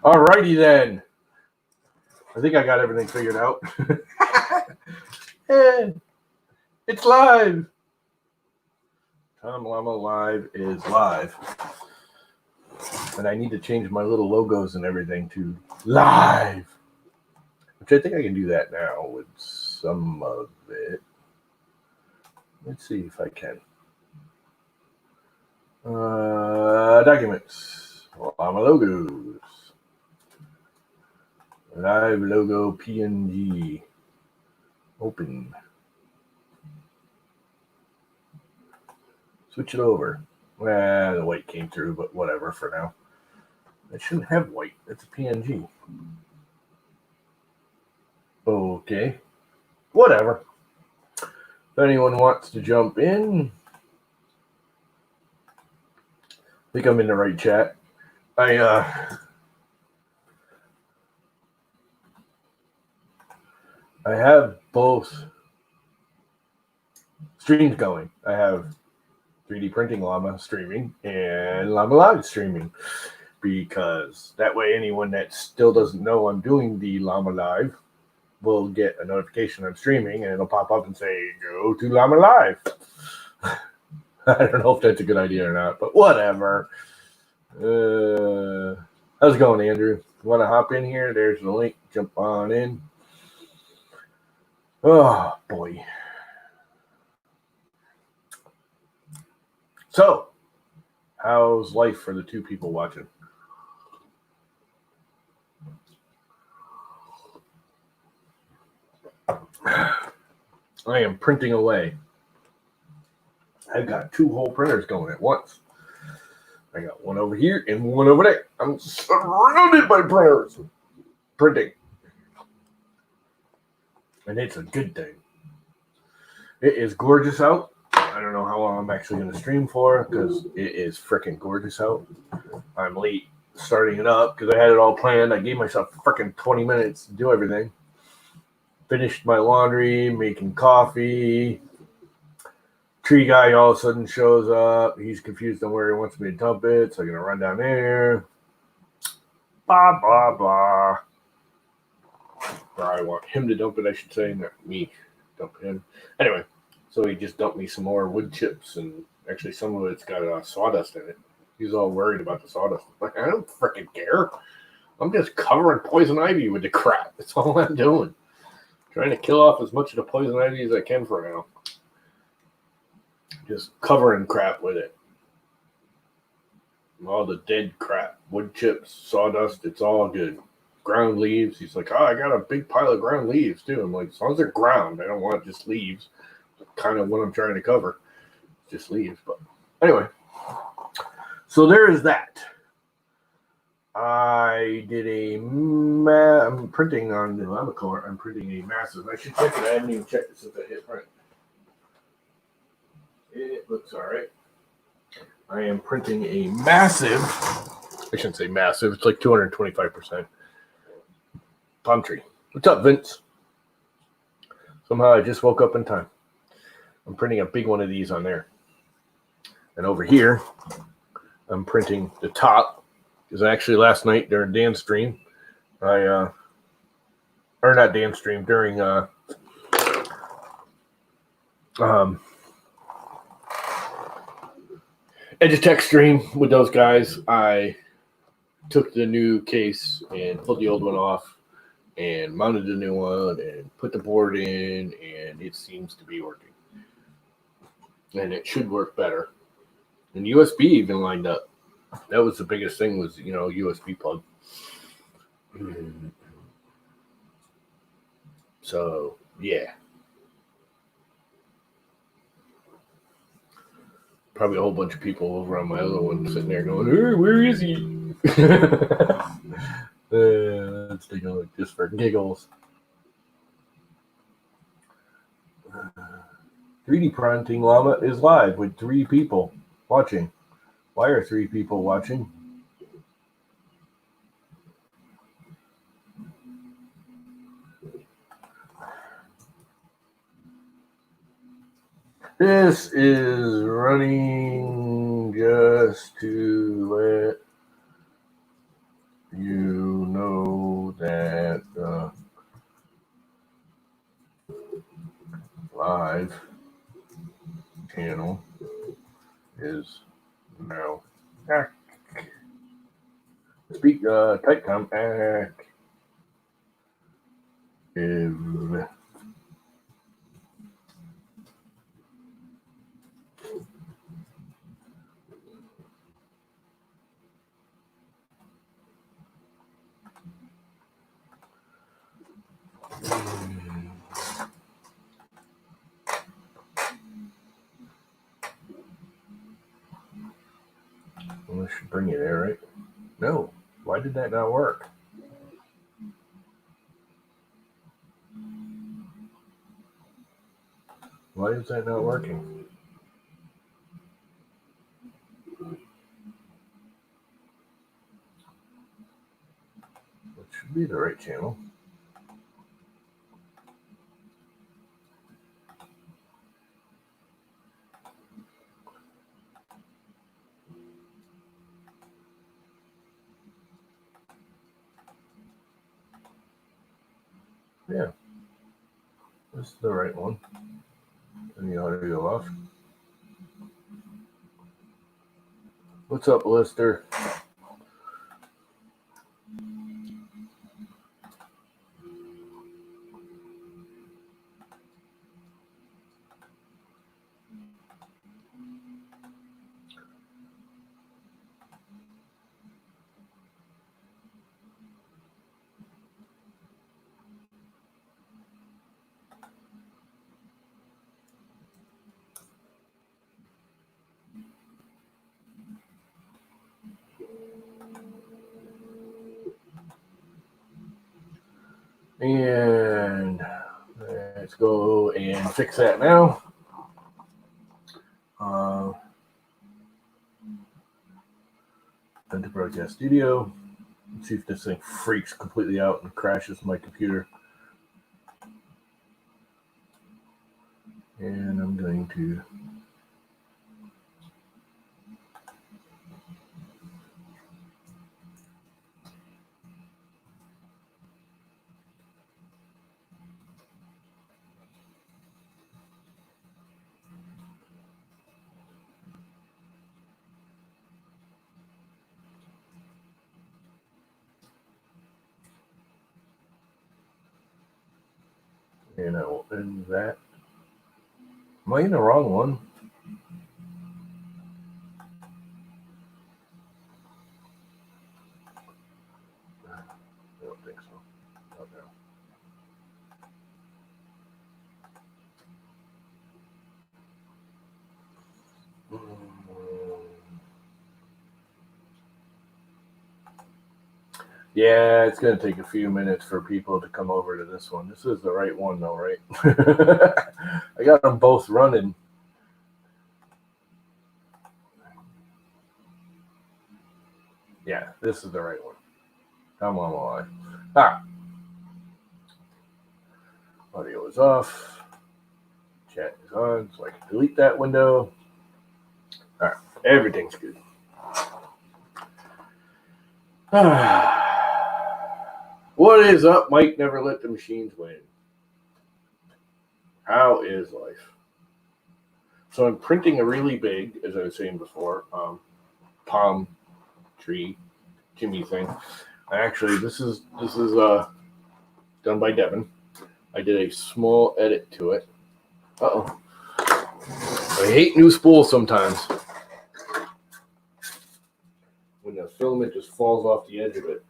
Alrighty then. I think I got everything figured out. And it's live. Tom Llama Live is live. And I need to change my little logos and everything to live. Which I think I can do that now with some of it. Let's see if I can. Documents. Llama logos. Live logo PNG. Open. Switch it over. Well, the white came through, but whatever for now. It shouldn't have white. It's a PNG. Okay. Whatever. If anyone wants to jump in, I think I'm in the right chat. I have both streams going. I have 3D Printing Llama streaming and LlamaLive streaming, because that way anyone that still doesn't know I'm doing the LlamaLive will get a notification I'm streaming, and it'll pop up and say, go to LlamaLive. I don't know if that's a good idea or not, but whatever. How's it going, Andrew? You want to hop in here? There's the link. Jump on in. Oh, boy. So, how's life for the two people watching? I am printing away. I've got 2 whole printers going at once. I got one over here and one over there. I'm surrounded by printers. Printing. And it's a good thing. It is gorgeous out. I don't know how long I'm actually going to stream for, because it is freaking gorgeous out. I'm late starting it up because I had it all planned. I gave myself freaking 20 minutes to do everything. Finished my laundry, making coffee. Tree guy all of a sudden shows up. He's confused on where he wants me to dump it, so I'm going to run down there. Blah, blah, blah. Or I want him to dump it, I should say, not me dump him. Anyway, so he just dumped me some more wood chips, and actually some of it's got sawdust in it. He's all worried about the sawdust. Like, I don't freaking care. I'm just covering poison ivy with the crap. That's all I'm doing. Trying to kill off as much of the poison ivy as I can for now. Just covering crap with it. All the dead crap. Wood chips, sawdust, it's all good. Ground leaves. He's like, oh, I got a big pile of ground leaves, too. I'm like, as long as they're ground, I don't want just leaves. Kind of what I'm trying to cover. Just leaves. But anyway. So there is that. I did I'm printing on the LlamaCore. I'm printing a massive. I should check it. I haven't even checked it since I hit print. It looks all right. I am printing a massive. I shouldn't say massive. It's like 225%. Palm tree. What's up, Vince? Somehow I just woke up in time. I'm printing a big one of these on there. And over here, I'm printing the top. Because actually last night during Dan's stream, or not Dan's stream, during Edutech stream with those guys, I took the new case and pulled the old one off and mounted the new one and put the board in, and it seems to be working. And it should work better. And USB even lined up. That was the biggest thing, was, USB plug. So, yeah. Probably a whole bunch of people over on my other one sitting there going, hey, where is he? Let's take a look just for giggles. 3D Printing Llama is live with 3 people watching. Why are 3 people watching? This is running just to let you Live channel is now active. Type com active. Well, this should bring you there, right? No. Why did that not work? Why is that not working? It should be the right channel. Yeah. This is the right one. And the audio off. What's up, Lister? And let's go and fix that now. Into Broadcast Studio. Let's see if this thing freaks completely out and crashes my computer. And I'm going to and I will end that. Am I in the wrong one? I don't think so. Not now. Yeah, it's going to take a few minutes for people to come over to this one. This is the right one, though, right? I got them both running. Yeah, this is the right one. Come on, LlamaLive. Ah. Audio is off. Chat is on, so I can delete that window. All right, everything's good. What is up, Mike? Never let the machines win. How is life? So I'm printing a really big, as I was saying before, palm tree Jimmy thing. Actually, this is done by Devin. I did a small edit to it. Uh-oh. I hate new spools sometimes. When the filament just falls off the edge of it.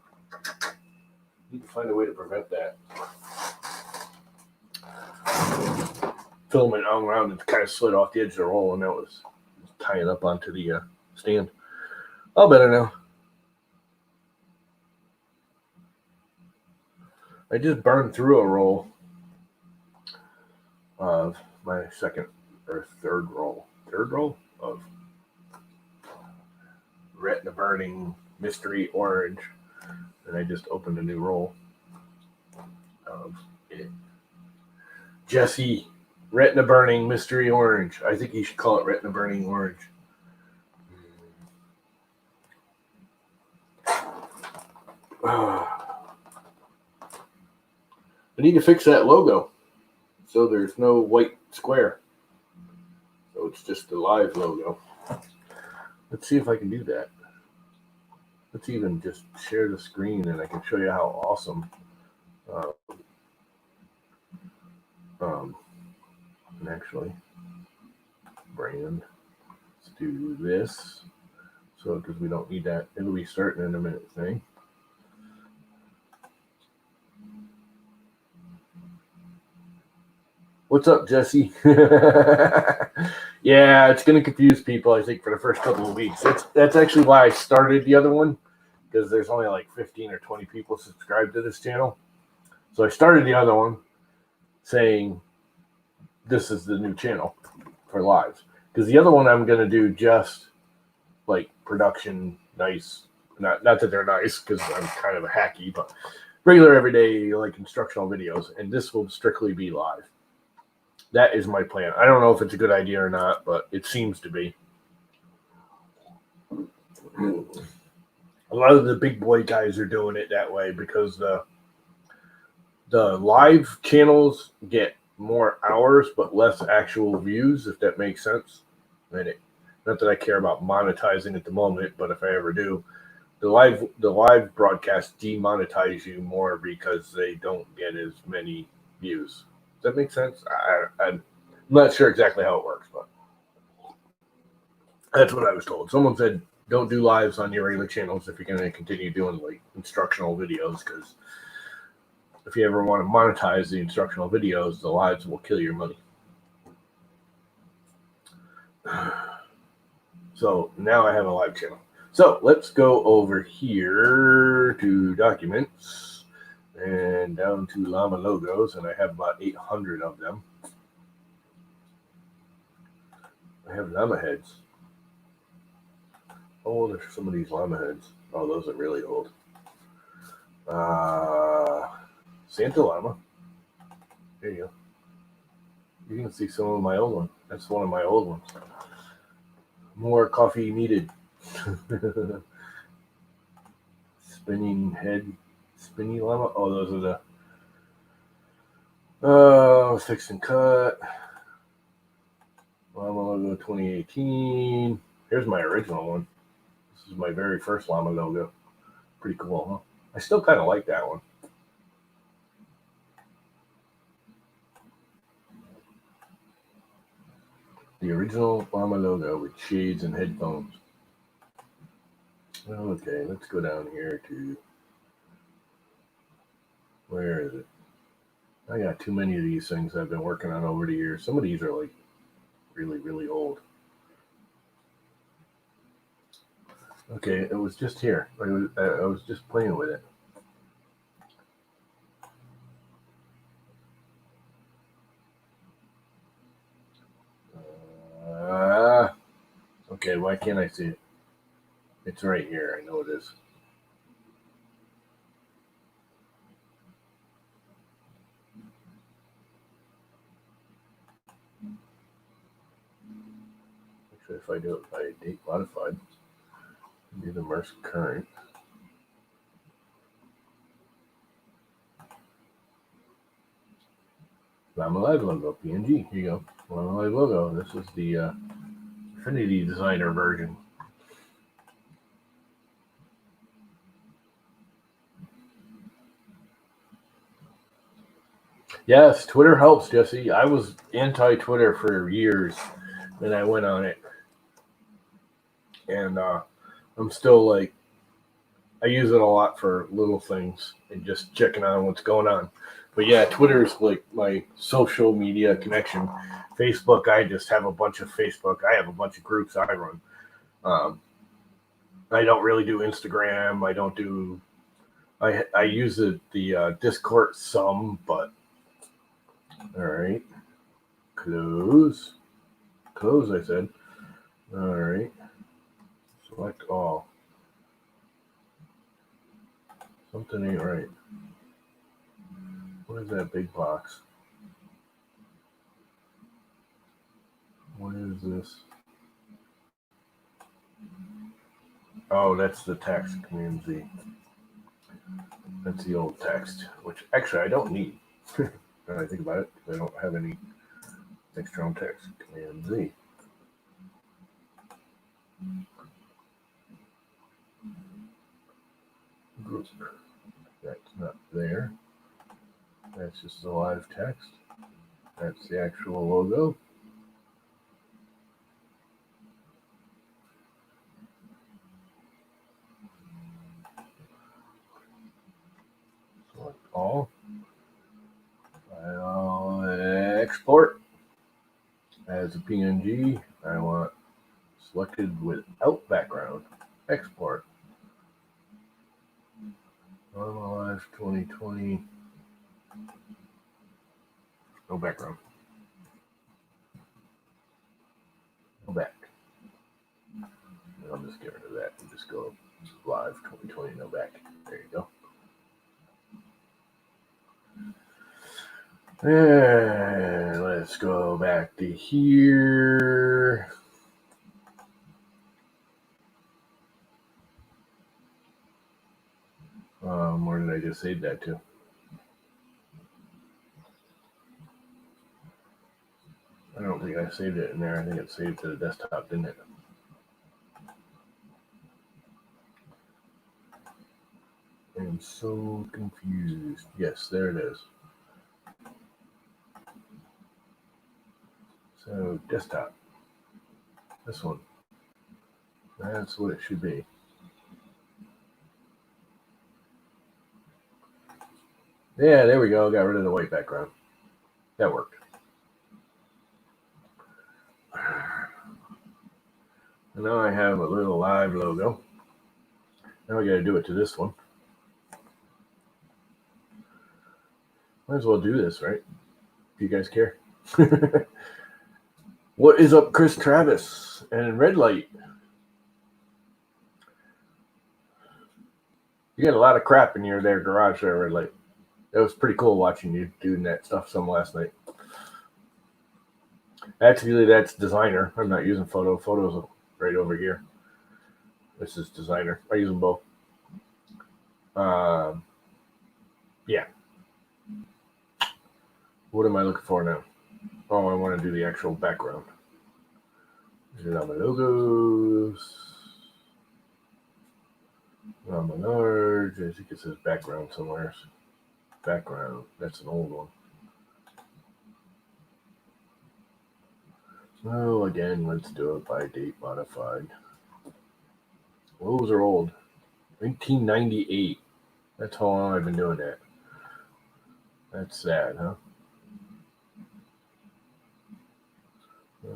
You need to find a way to prevent that. Filament hung around and kind of slid off the edge of the roll, and that was tying up onto the stand. All better now. I just burned through a roll of my third roll of Retina Burning Mystery Orange, and I just opened a new roll of it. Jesse Retina Burning Mystery Orange. I think you should call it Retina Burning Orange. I need to fix that logo. So there's no white square. So it's just the live logo. Let's see if I can do that. Let's even just share the screen and I can show you how awesome. And actually, brand. Let's do this. So because we don't need that, it'll be starting in a minute thing. What's up, Jesse? Yeah, it's going to confuse people, I think, for the first couple of weeks. That's actually why I started the other one, because there's only like 15 or 20 people subscribed to this channel. So I started the other one saying this is the new channel for lives. Because the other one I'm going to do just like production, nice. Not that they're nice, because I'm kind of a hacky, but regular, everyday, like instructional videos. And this will strictly be live. That is my plan. I don't know if it's a good idea or not, but it seems to be. A lot of the big boy guys are doing it that way because the live channels get more hours but less actual views, if that makes sense. And not that I care about monetizing at the moment, but if I ever do, the live broadcast demonetize you more because they don't get as many views. Does that make sense? I'm not sure exactly how it works, but that's what I was told. Someone said, don't do lives on your regular channels if you're going to continue doing like instructional videos, because if you ever want to monetize the instructional videos, the lives will kill your money. So now I have a live channel. So let's go over here to documents and down to Llama logos, and I have about 800 of them. I have llama heads. How old are some of these llama heads? Oh, those are really old. Santa llama. There you go. You can see some of my old one. That's one of my old ones. More coffee needed. Spinning head. Spinny llama. Oh, those are the fix and cut. Llama logo 2018. Here's my original one. This is my very first llama logo. Pretty cool, huh? I still kind of like that one. The original llama logo with shades and headphones. Okay, let's go down here to, where is it? I got too many of these things I've been working on over the years. Some of these are like really, really old. Okay, it was just here. I was just playing with it. Okay, why can't I see it? It's right here. I know it is. Actually, if I do it by date modified, do the merge current. LlamaLive logo, PNG. Here you go. LlamaLive logo. This is the Affinity Designer version. Yes, Twitter helps, Jesse. I was anti-Twitter for years, and I went on it. And I'm still like, I use it a lot for little things and just checking on what's going on. But yeah, Twitter's like my social media connection. Facebook, I just have a bunch of Facebook. I have a bunch of groups I run. I don't really do Instagram. I don't do. I use the Discord some, but all right. Close. I said. All right. Select all. Something ain't right. What is that big box? What is this? Oh, that's the text, Command Z. That's the old text, which actually I don't need. Now I think about it, I don't have any external text. Command Z. Group. That's not there. That's just the live text. That's the actual logo. Select all. I'll export as a PNG. I want selected without background. Export. LlamaLive 2020. No background. No back. I'll just get rid of that and just go live 2020, no back. There you go. And let's go back to here. Where did I just save that to? I don't think I saved it in there. I think it saved to the desktop, didn't it? I'm so confused. Yes, there it is. So, desktop. This one. That's what it should be. Yeah, there we go. Got rid of the white background. That worked. And now I have a little live logo. Now I got to do it to this one. Might as well do this, right? If you guys care. What is up, Chris Travis and Red Light? You got a lot of crap in your there garage there, Red Light. That was pretty cool watching you doing that stuff some last night. Actually, that's designer. I'm not using photo. Photo's right over here. This is designer. I use them both. Yeah. What am I looking for now? Oh, I want to do the actual background. These are my logos. Large. I think it says background somewhere. Background. That's an old one. So again, let's do it by date modified. Those are old. 1998. That's how long I've been doing that. That's sad, huh?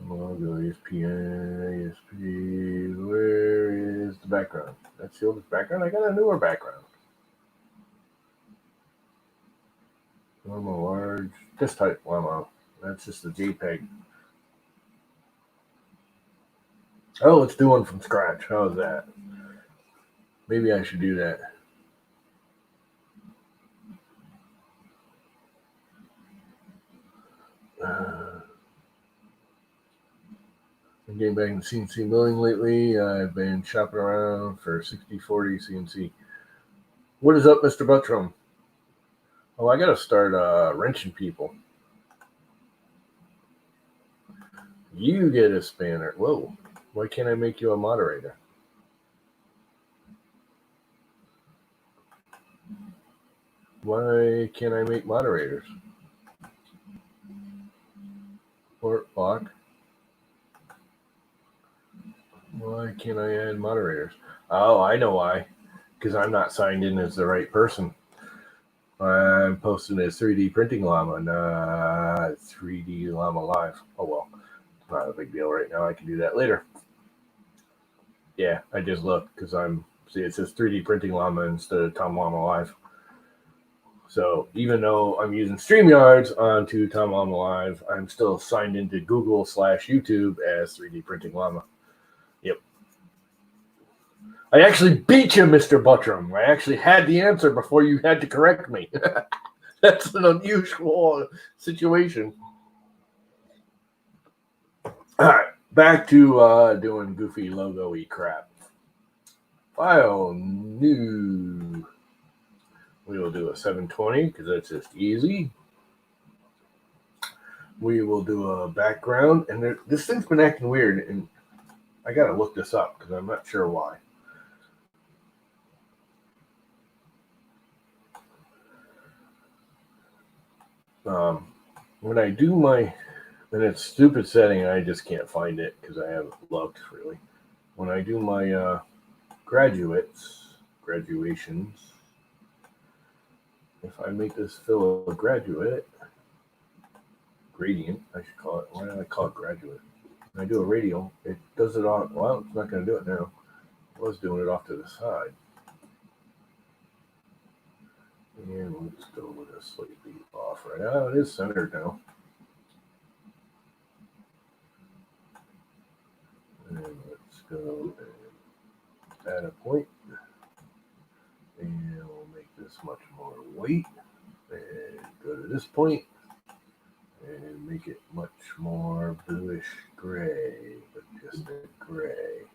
Logo, ESPN, ESP. Where is the background? That's the oldest background. I got a newer background. Llama large. This type Llama. That's just a JPEG. Oh, let's do one from scratch. How's that? Maybe I should do that. I'm getting back into CNC milling lately. I've been shopping around for 60/40 CNC. What is up, Mr. Buttram? Oh, I got to start wrenching people. You get a spanner. Whoa. Why can't I make you a moderator? Why can't I make moderators? Or block. Why can't I add moderators? Oh, I know why. Because I'm not signed in as the right person. I'm posting as 3D Printing Llama, not 3D LlamaLive. Oh, well. It's not a big deal right now. I can do that later. Yeah, I just looked because see, it says 3D Printing Llama instead of Tom LlamaLive. So even though I'm using StreamYards onto Tom LlamaLive, I'm still signed into Google/YouTube as 3D Printing Llama. Yep. I actually beat you, Mr. Buttram. I actually had the answer before you had to correct me. That's an unusual situation. All right, back to doing goofy logo-y crap. File, new. We will do a 720 because that's just easy. we will do a background. And this thing's been acting weird, and I gotta look this up because I'm not sure why. When I do my, and it's stupid setting, I just can't find it because I haven't looked really. When I do my graduations, if I make this fill a gradient, I should call it. Why did I call it graduate? When I do a radial, it does it on. Well, it's not going to do it now. I was doing it off to the side. And let's go with a slightly off right now. It is centered now. And let's go and add a point. And we'll make this much more white. And go to this point and make it much more bluish gray, but just a gray.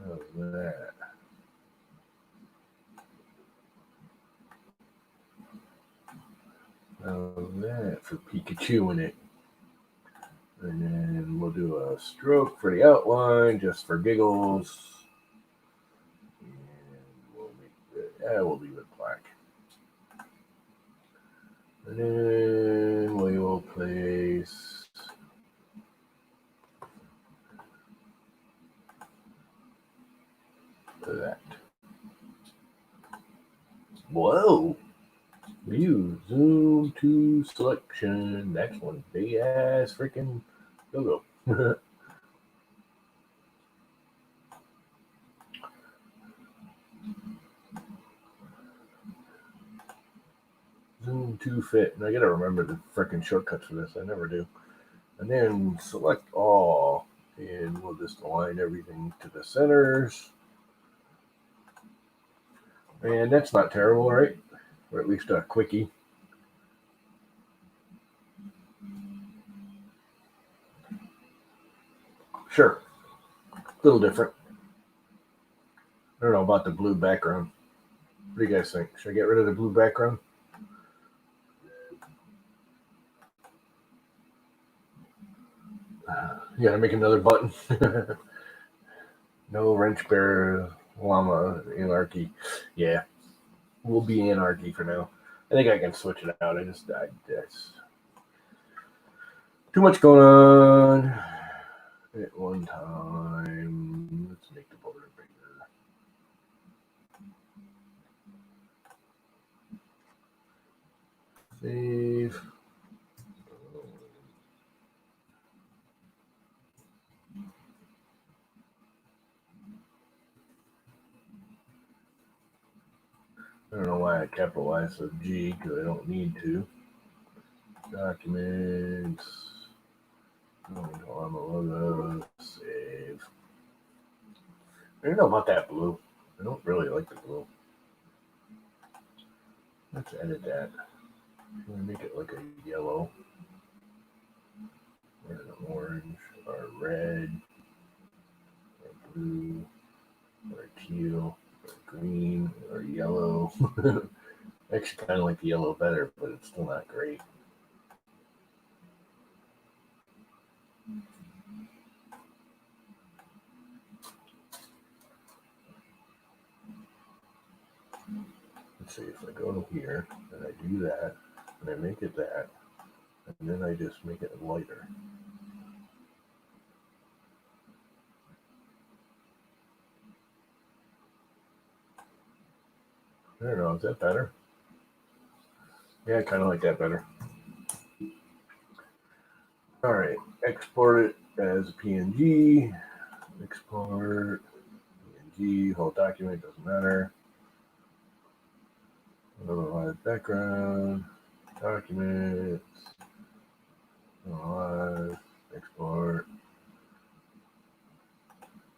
How's that? How's that for Pikachu in it? And then we'll do a stroke for the outline, just for giggles. And we'll make it, we'll leave it black. And then we will place that. Whoa! View, zoom to selection. Next one, big ass freaking logo. Zoom to fit. And I gotta remember the freaking shortcuts for this. I never do. And then select all. And we'll just align everything to the centers. And that's not terrible, right? Or at least a quickie. Sure. A little different. I don't know about the blue background. What do you guys think? Should I get rid of the blue background? You gotta make another button. No wrench bearer, llama, anarchy. Yeah, we'll be anarchy for now. I think I can switch it out. That's too much going on at one time. Let's make the border bigger. Save. I don't know why I capitalized the G because I don't need to. Documents. LlamaLive. Save. I don't know about that blue. I don't really like the blue. Let's edit that. I'm going to make it like a yellow. Or an orange. Or red. Or blue. Or teal. Or green. Or yellow. I actually kind of like the yellow better, but it's still not great. Let's see, if I go here and I do that, and I make it that, and then I just make it lighter. I don't know, is that better? Yeah, I kind of like that better. All right, export it as a PNG. Export PNG, whole document, doesn't matter. LlamaLive background, documents, LlamaLive, export.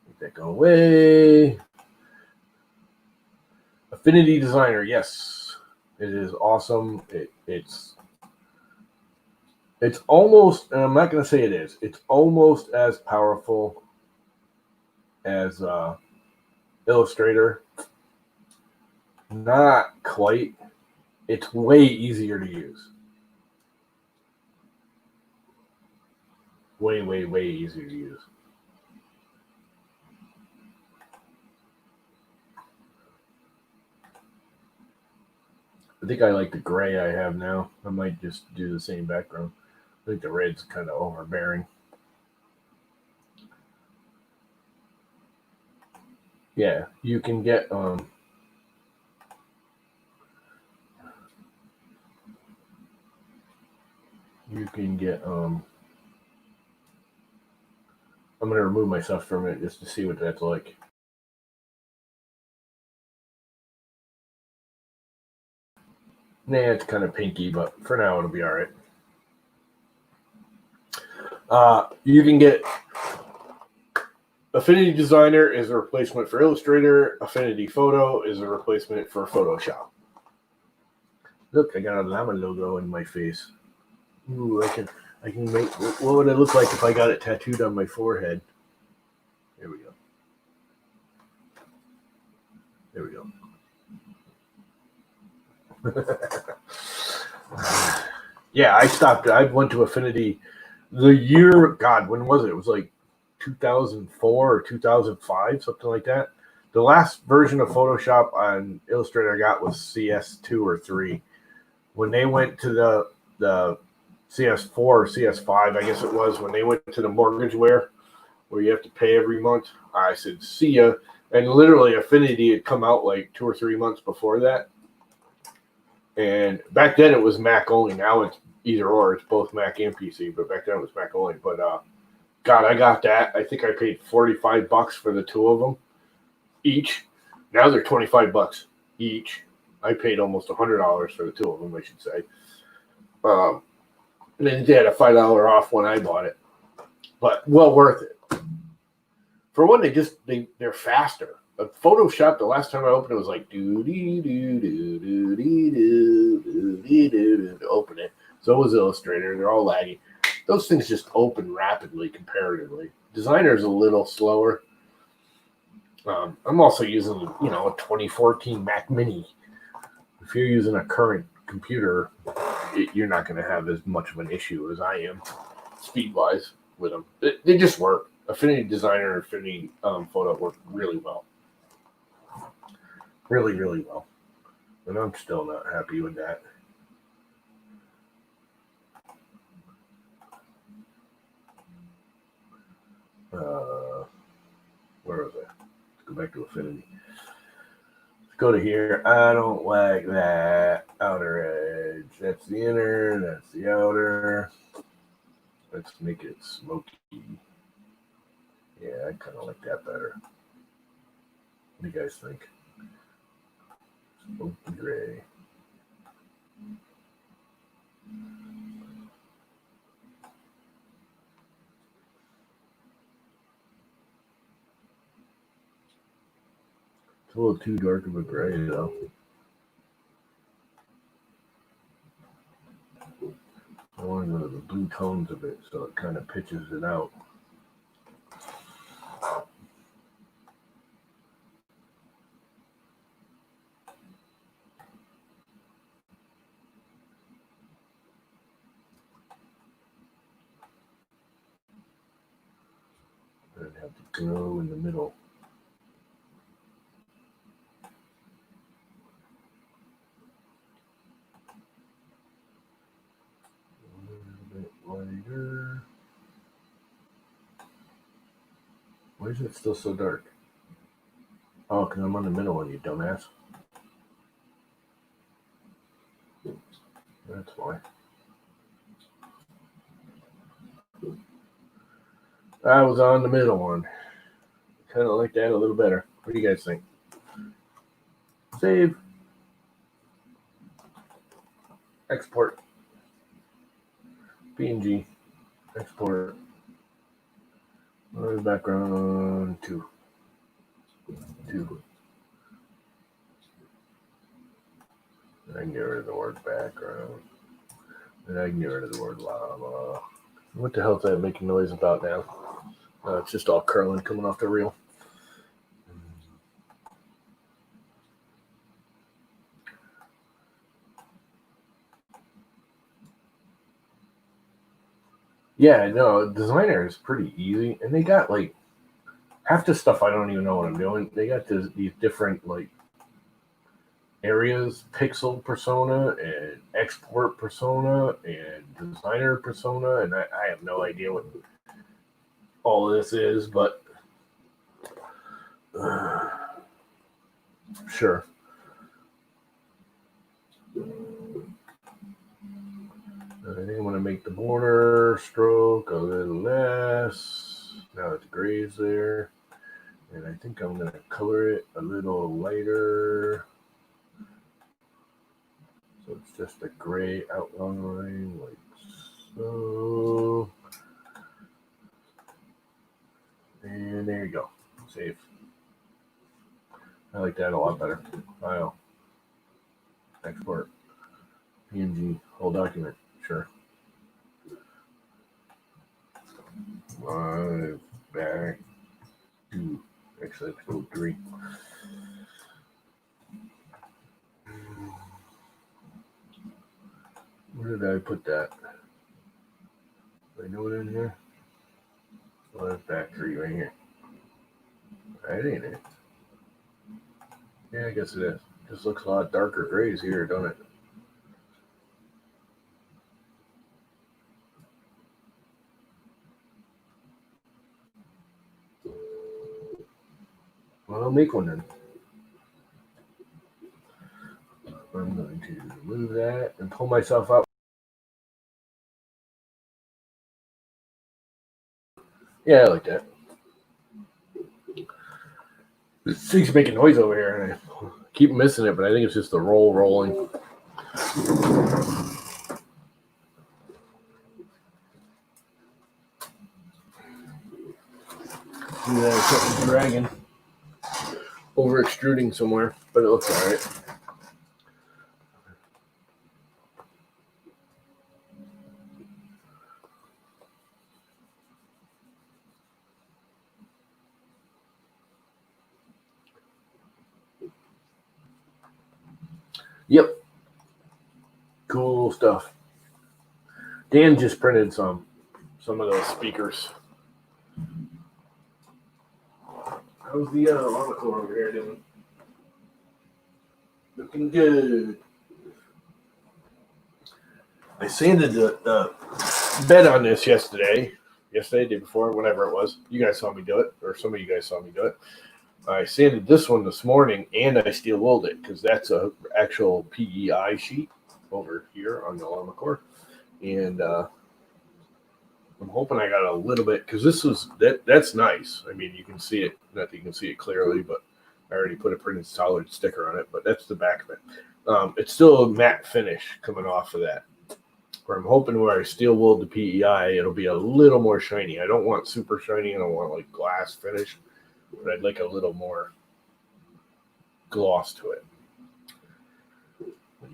Make that go away. Affinity Designer, yes, it is awesome. It's almost, and I'm not going to say it is, it's almost as powerful as Illustrator. Not quite, It's way easier to use. Way, way, way easier to use. I think I like the gray I have now. I might just do the same background. I think the red's kind of overbearing. Yeah, you can get I'm gonna remove myself from it just to see what that's like. Nah, it's kind of pinky, but for now it'll be all right. You can get Affinity Designer is a replacement for Illustrator. Affinity Photo is a replacement for Photoshop. Look, I got a llama logo in my face. Ooh, I can make. What would it look like if I got it tattooed on my forehead? There we go. There we go. Yeah, I stopped. I went to Affinity the year. God, when was it? It was like 2004 or 2005, something like that. The last version of Photoshop on Illustrator I got was CS2 or 3. When they went to the CS4 or CS5, I guess it was, when they went to the mortgageware where you have to pay every month, I said, see ya. And literally Affinity had come out like 2 or 3 months before that. And back then it was Mac only. Now it's either or. It's both Mac and PC, but back then it was Mac only. But God, I got that. I think I paid $45 for the two of them each. Now they're $25 each. I paid almost $100 for the two of them, I should say. And then they had a $5 off when I bought it, but well worth it. For one, they're faster. But Photoshop, the last time I opened it was like to open it. So was Illustrator. They're all laggy. Those things just open rapidly comparatively. Designer is a little slower. I'm also using, a 2014 Mac Mini. If you're using a current computer, you're not going to have as much of an issue as I am, speed-wise, with them. They just work. Affinity Designer and Affinity Photo work really well. Really, really well. And I'm still not happy with that. Where was I? Let's go back to Affinity. Let's go to here. I don't like that outer edge. That's the inner. That's the outer. Let's make it smoky. Yeah, I kind of like that better. What do you guys think? Smoky gray. It's a little too dark of a gray, though. I want the blue tones of it, so it kind of pitches it out. I'd have to glow in the middle. A little bit lighter. Why is it still so dark? Oh, because I'm on the middle one, you dumbass. That's why. I was on the middle one. Kind of like that a little better. What do you guys think? Save. Export. PNG. Export. Background 2. 2. I can get rid of the word background. And I can get rid of the word llama. What the hell is that making noise about now? It's just all curling coming off the reel. Yeah, no, designer is pretty easy, and they got like half the stuff I don't even know what I'm doing. They got these different like areas, pixel persona and export persona and designer persona, and I have no idea what all of this is, but sure. I think I'm going to make the border stroke a little less. Now it's grays there. And I think I'm going to color it a little lighter. So it's just a gray outline like so. And there you go. Save. I like that a lot better. File. Export. PNG. Whole document. Sure. Live. Back. 2. Actually, let's go 3. Where did I put that? Do I know it in here? Live back 3 right here. That ain't it. Yeah, I guess it is. Just looks a lot darker grays here, don't it? Well, I'll make one then. I'm going to move that and pull myself up. Yeah, I like that. This thing's making noise over here, and I keep missing it, but I think it's just the roll rolling. See that something dragging, over extruding somewhere, but it looks all right. Yep. Cool stuff. Dan just printed some of those speakers. How's the article over here doing? Looking good. I sanded the bed on this yesterday, day before, whatever it was. You guys saw me do it, or some of you guys saw me do it. I sanded this one this morning, and I steel wooled it because that's a actual PEI sheet over here on the LlamaCore, and I'm hoping I got a little bit because this was that's nice. I mean, you can see it. Not that you can see it clearly, but I already put a printed solid sticker on it. But that's the back of it. It's still a matte finish coming off of that. Where I'm hoping where I steel wooled the PEI, it'll be a little more shiny. I don't want super shiny. I don't want like glass finish, but I'd like a little more gloss to it.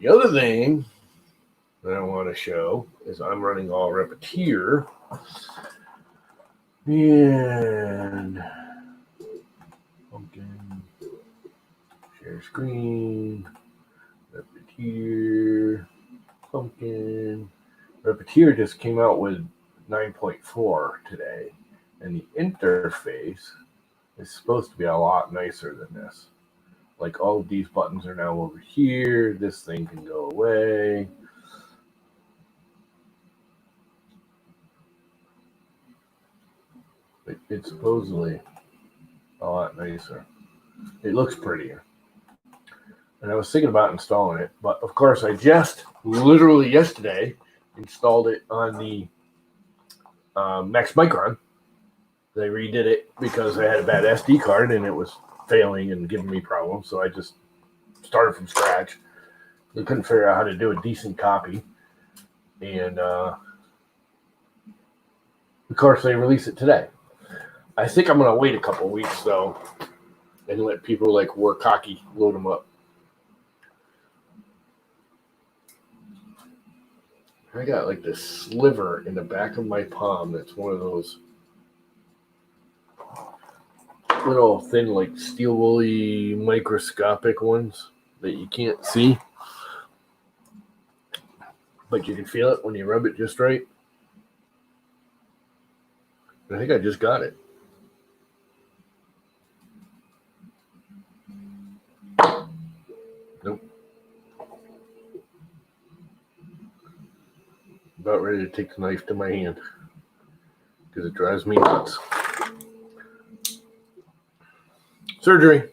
The other thing that I want to show is I'm running all Repetier. And pumpkin, share screen, Repetier, pumpkin. Repetier just came out with 9.4 today, and the interface is supposed to be a lot nicer than this. Like all of these buttons are now over here. This thing can go away. It's supposedly a lot nicer. It looks prettier. And I was thinking about installing it, but of course I just literally yesterday installed it on the Max Micron. They redid it because I had a bad SD card and it was failing and giving me problems. So I just started from scratch. I couldn't figure out how to do a decent copy. And of course they released it today. I think I'm going to wait a couple weeks though and let people like work cocky load them up. I got like this sliver in the back of my palm that's one of those little thin, like steel woolly microscopic ones that you can't see, but you can feel it when you rub it just right. I think I just got it. Nope. About ready to take the knife to my hand because it drives me nuts. Surgery.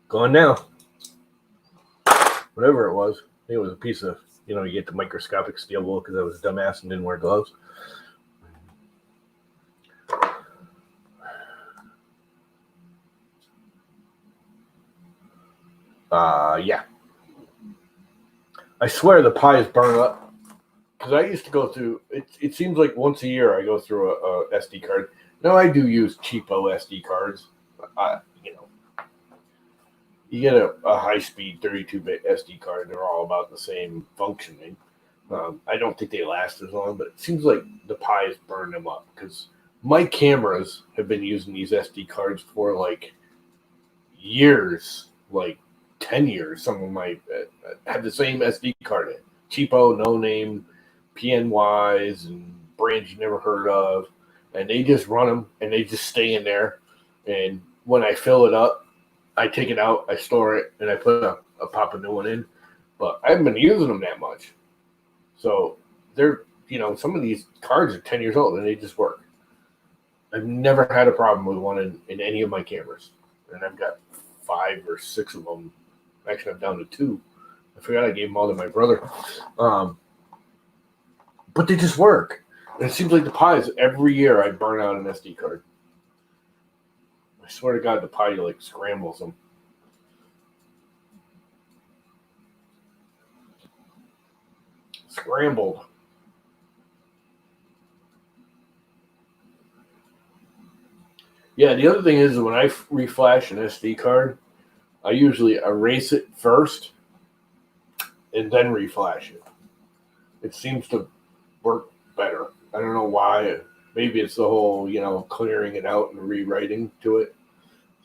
Gone now. Whatever it was. I think it was a piece of, you get the microscopic steel wool because I was a dumbass and didn't wear gloves. Yeah. I swear the pies burn up because I used to go through. It seems like once a year I go through a SD card. Now I do use cheapo SD cards. You get a high-speed 32-bit SD card. They're all about the same functioning. I don't think they last as long, but it seems like the pies burn them up because my cameras have been using these SD cards for like years, like 10 years. Some of my have the same SD card in. Cheapo, no name, PNYs, and brands you never heard of. And they just run them and they just stay in there. And when I fill it up, I take it out, I store it, and I put a pop a new one in. But I haven't been using them that much. So they're, some of these cards are 10 years old and they just work. I've never had a problem with one in any of my cameras. And I've got 5 or 6 of them. Actually, I'm down to 2. I forgot I gave them all to my brother. But they just work. And it seems like the pies, every year I burn out an SD card. I swear to God, the pie like scrambles them. Scrambled. Yeah, the other thing is when I reflash an SD card, I usually erase it first and then reflash it. It seems to work better. I don't know why. Maybe it's the whole, clearing it out and rewriting to it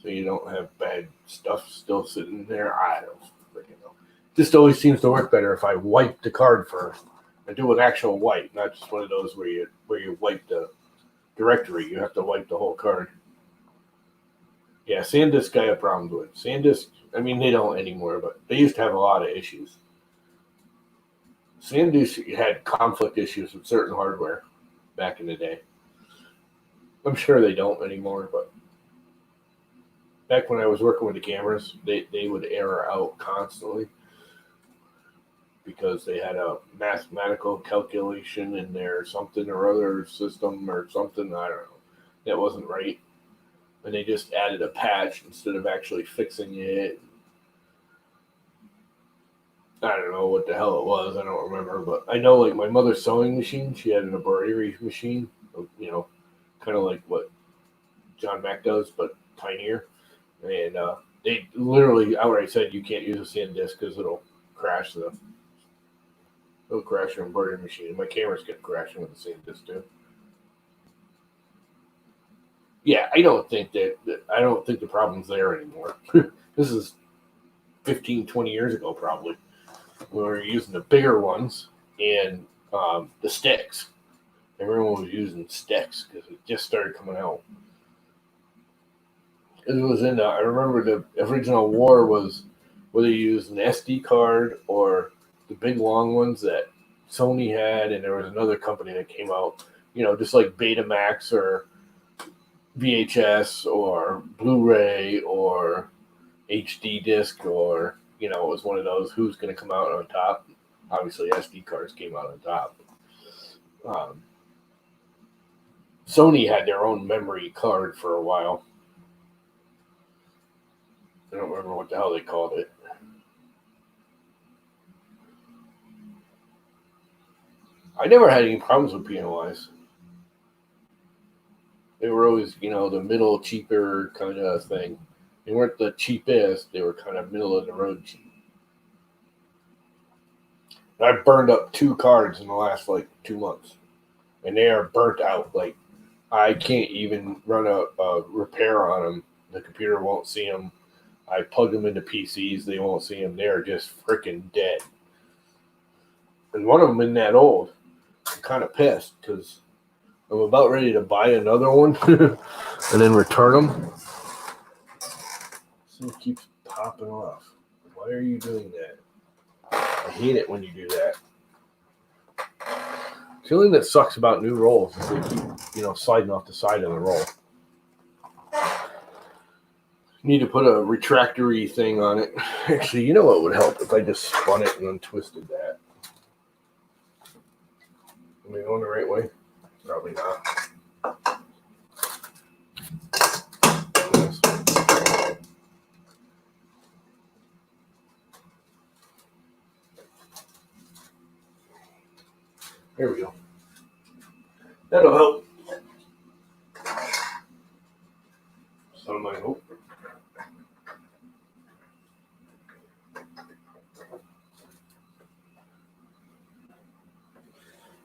so you don't have bad stuff still sitting there. I don't freaking know. Just always seems to work better if I wipe the card first. I do an actual wipe, not just one of those where you wipe the directory. You have to wipe the whole card. Yeah, SanDisk I have problems with. SanDisk, I mean, they don't anymore, but they used to have a lot of issues. SanDisk had conflict issues with certain hardware back in the day. I'm sure they don't anymore, but back when I was working with the cameras, they would error out constantly because they had a mathematical calculation in their something or other system or something, I don't know, that wasn't right. And they just added a patch instead of actually fixing it. I don't know what the hell it was. I don't remember, but I know like my mother's sewing machine, she had an embroidery machine, kind of like what John Mack does, but tinier. And they literally outright said you can't use a SanDisk because it'll crash your embroidery machine. And my cameras kept crashing with the SanDisk too. Yeah, I don't think the problem's there anymore. This is 15, 20 years ago probably. We were using the bigger ones and the sticks. Everyone was using sticks because it just started coming out. It was I remember the original war was whether you used an SD card or the big long ones that Sony had, and there was another company that came out, just like Betamax or VHS or Blu-ray or HD disc, or it was one of those. Who's going to come out on top? Obviously, SD cards came out on top. Sony had their own memory card for a while. I don't remember what the hell they called it. I never had any problems with PNYs. They were always, the middle, cheaper kind of thing. They weren't the cheapest. They were kind of middle of the road cheap. And I've burned up 2 cards in the last 2 months, and they are burnt out. Like I can't even run a repair on them. The computer won't see them. I plug them into PCs. They won't see them. They're just freaking dead. And one of them isn't that old. I'm kind of pissed because I'm about ready to buy another one and then return them. This thing keeps popping off. Why are you doing that? I hate it when you do that. The only thing that sucks about new rolls is they keep, sliding off the side of the roll. Need to put a retractory thing on it. Actually, you know what would help if I just spun it and untwisted that. Am I going the right way? Probably not. There we go. That'll help. So I hope.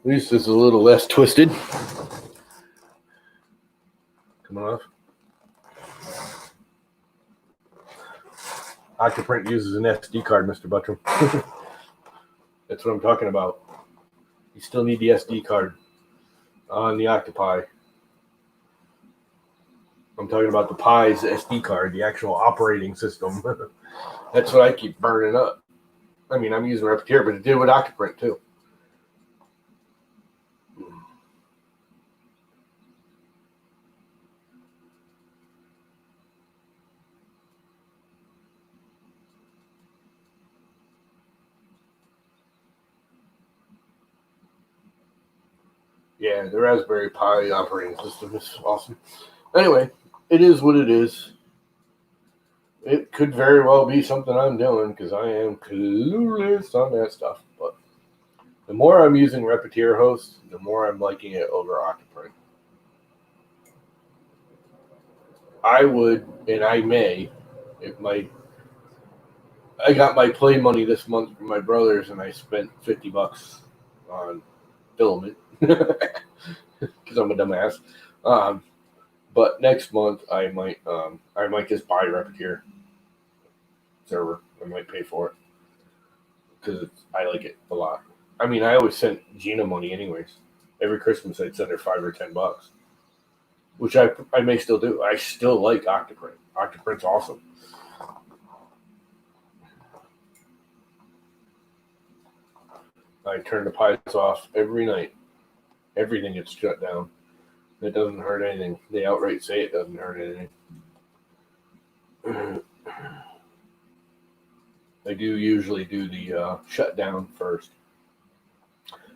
At least it's a little less twisted. Coming off. Octoprint uses an SD card, Mr. Buttram. That's what I'm talking about. You still need the SD card on the Octopi. I'm talking about the Pi's SD card, the actual operating system. That's what I keep burning up. I mean, I'm using Repetier, but it did with Octoprint too. Yeah, the Raspberry Pi operating system is awesome. Anyway, it is what it is. It could very well be something I'm doing because I am clueless on that stuff. But the more I'm using Repetier host, the more I'm liking it over Octoprint. I would, and I may, I got my play money this month from my brothers, and I spent $50 on filament because I'm a dumbass. But next month I might just buy Repetier server. I might pay for it because I like it a lot. I mean, I always sent Gina money anyways. Every Christmas I'd send her $5 or $10, which I may still do. I still like Octoprint. Octoprint's awesome. I turn the Pis off every night. Everything gets shut down. It doesn't hurt anything. They outright say it doesn't hurt anything. I do usually do the shutdown first.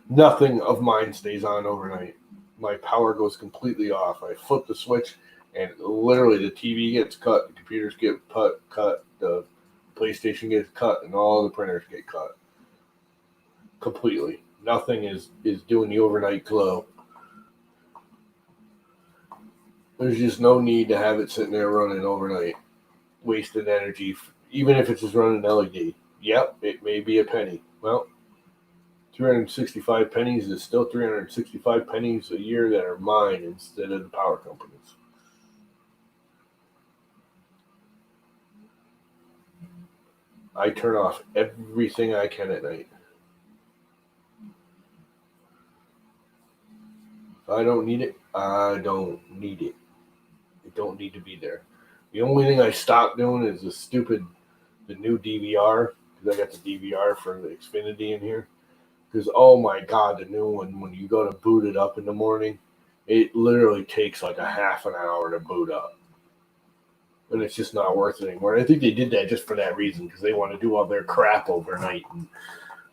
Nothing of mine stays on overnight. My power goes completely off. I flip the switch, and literally the TV gets cut, the computers get cut, the PlayStation gets cut, and all the printers get cut. Completely. Nothing is doing the overnight glow. There's just no need to have it sitting there running overnight, wasting energy, even if it's just running LED. Yep, it may be a penny. Well, 365 pennies is still 365 pennies a year that are mine instead of the power companies. I turn off everything I can at night. If I don't need it, I don't need it. It don't need to be there. The only thing I stopped doing is the new DVR, because I got the DVR for the Xfinity in here. Because, oh my God, the new one, when you go to boot it up in the morning, it literally takes like a half an hour to boot up. And it's just not worth it anymore. And I think they did that just for that reason, because they want to do all their crap overnight and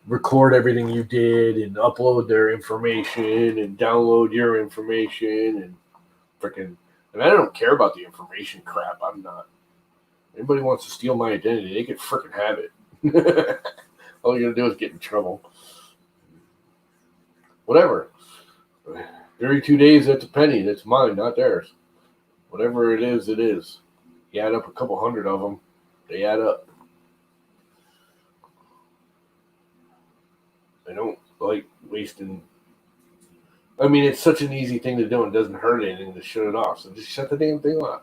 record everything you did and upload their information and download your information and freaking. And I don't care about the information crap. I'm not. Anybody wants to steal my identity, they can freaking have it. All you gotta do is get in trouble. Whatever. 32 days, that's a penny. That's mine, not theirs. Whatever it is, it is. You add up a couple hundred of them, they add up. I don't like wasting. I mean, it's such an easy thing to do and it doesn't hurt anything to shut it off. So just shut the damn thing off.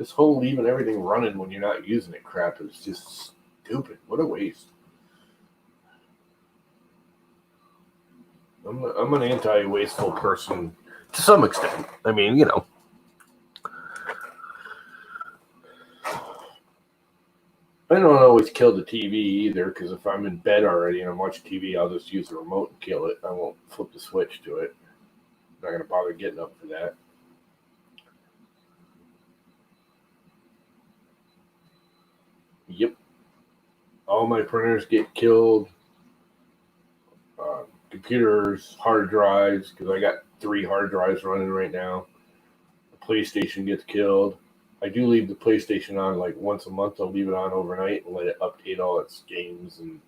This whole leaving everything running when you're not using it crap is just stupid. What a waste. I'm an anti-wasteful person to some extent. I mean, you know. I don't always kill the TV either, because if I'm in bed already and I'm watching TV, I'll just use the remote and kill it. I won't flip the switch to it. I'm not going to bother getting up for that. Yep. All my printers get killed. Computers, hard drives, because I got 3 hard drives running right now. The PlayStation gets killed. I do leave the PlayStation on like once a month. I'll leave it on overnight and let it update all its games and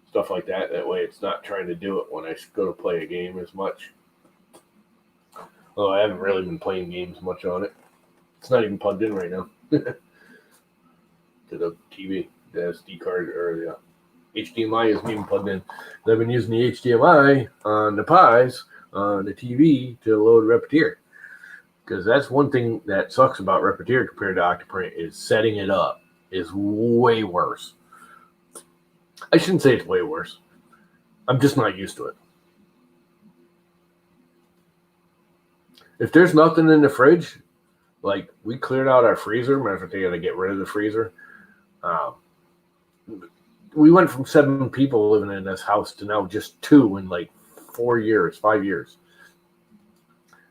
stuff like that. That way it's not trying to do it when I go to play a game as much. Although I haven't really been playing games much on it. It's not even plugged in right now to the TV. The SD card or the HDMI isn't even plugged in. I've been using the HDMI on the Pies on the TV to load Repetier. Because that's one thing that sucks about Repetier compared to Octoprint is setting it up is way worse. I shouldn't say it's way worse. I'm just not used to it. If there's nothing in the fridge, like we cleared out our freezer. Matter of fact, I got to get rid of the freezer. We went from 7 people living in this house to now just 2 in like 5 years.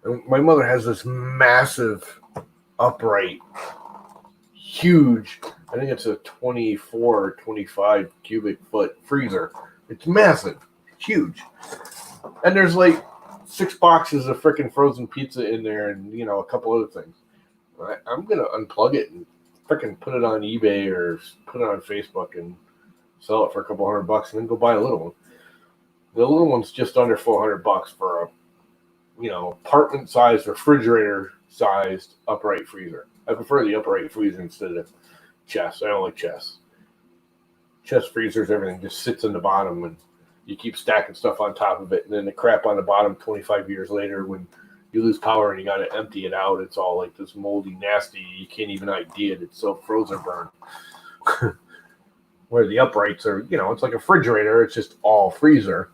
And my mother has this massive, upright, huge, I think it's a 24 or 25 cubic foot freezer. It's massive, huge. And there's like 6 boxes of freaking frozen pizza in there and, you know, a couple other things. I'm going to unplug it and freaking put it on eBay or put it on Facebook and sell it for a couple $100 and then go buy a little one. The little one's just under $400 for a, you know, apartment-sized, refrigerator-sized upright freezer. I prefer the upright freezer instead of chest. I don't like chest. Chest freezers, everything just sits in the bottom and you keep stacking stuff on top of it. And then the crap on the bottom 25 years later when you lose power and you got to empty it out, it's all like this moldy, nasty. You can't even ID it. It's so frozen burn. Where the uprights are, you know, it's like a refrigerator. It's just all freezer.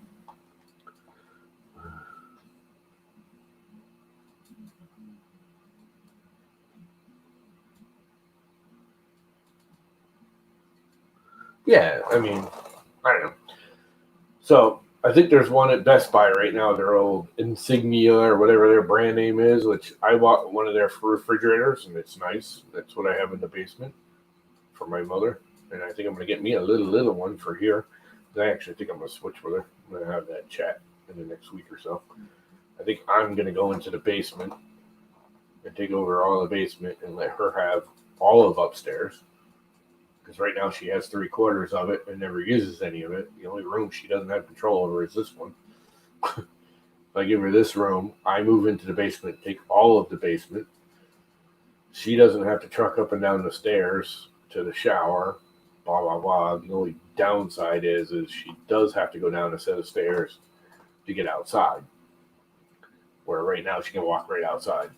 Yeah, I mean, I don't know. So I think there's one at Best Buy right now, their old Insignia or whatever their brand name is, which I bought one of their refrigerators, and it's nice. That's what I have in the basement for my mother. And I think I'm going to get me a little one for here. I actually think I'm going to switch with her. I'm going to have that chat in the next week or so. I think I'm going to go into the basement and take over all the basement and let her have all of upstairs. Because right now she has 3/4 of it and never uses any of it. The only room she doesn't have control over is this one. If I give her this room, I move into the basement, take all of the basement. She doesn't have to truck up and down the stairs to the shower, blah, blah, blah. The only downside is she does have to go down a set of stairs to get outside. Where right now she can walk right outside.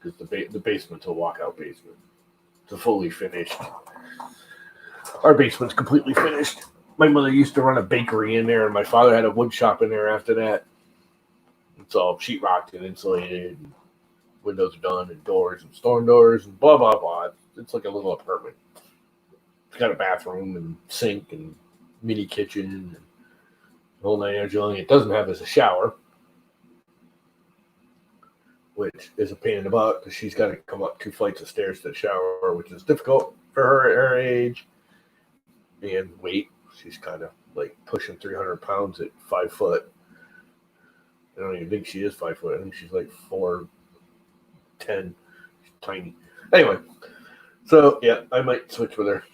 Because the basement's a walkout basement. It's a fully finished. Our basement's completely finished. My mother used to run a bakery in there, and my father had a wood shop in there after that. It's all sheetrocked and insulated. And windows are done, and doors and storm doors, and blah, blah, blah. It's like a little apartment. It's got a bathroom and sink and mini kitchen and the whole 9 yards. The only thing it doesn't have is a shower, which is a pain in the butt because she's got to come up 2 flights of stairs to the shower, which is difficult for her at her age. And weight, she's kind of like pushing 300 pounds at 5 foot. I don't even think she is 5 foot. I think she's like 4'10". She's tiny. Anyway, so yeah, I might switch with her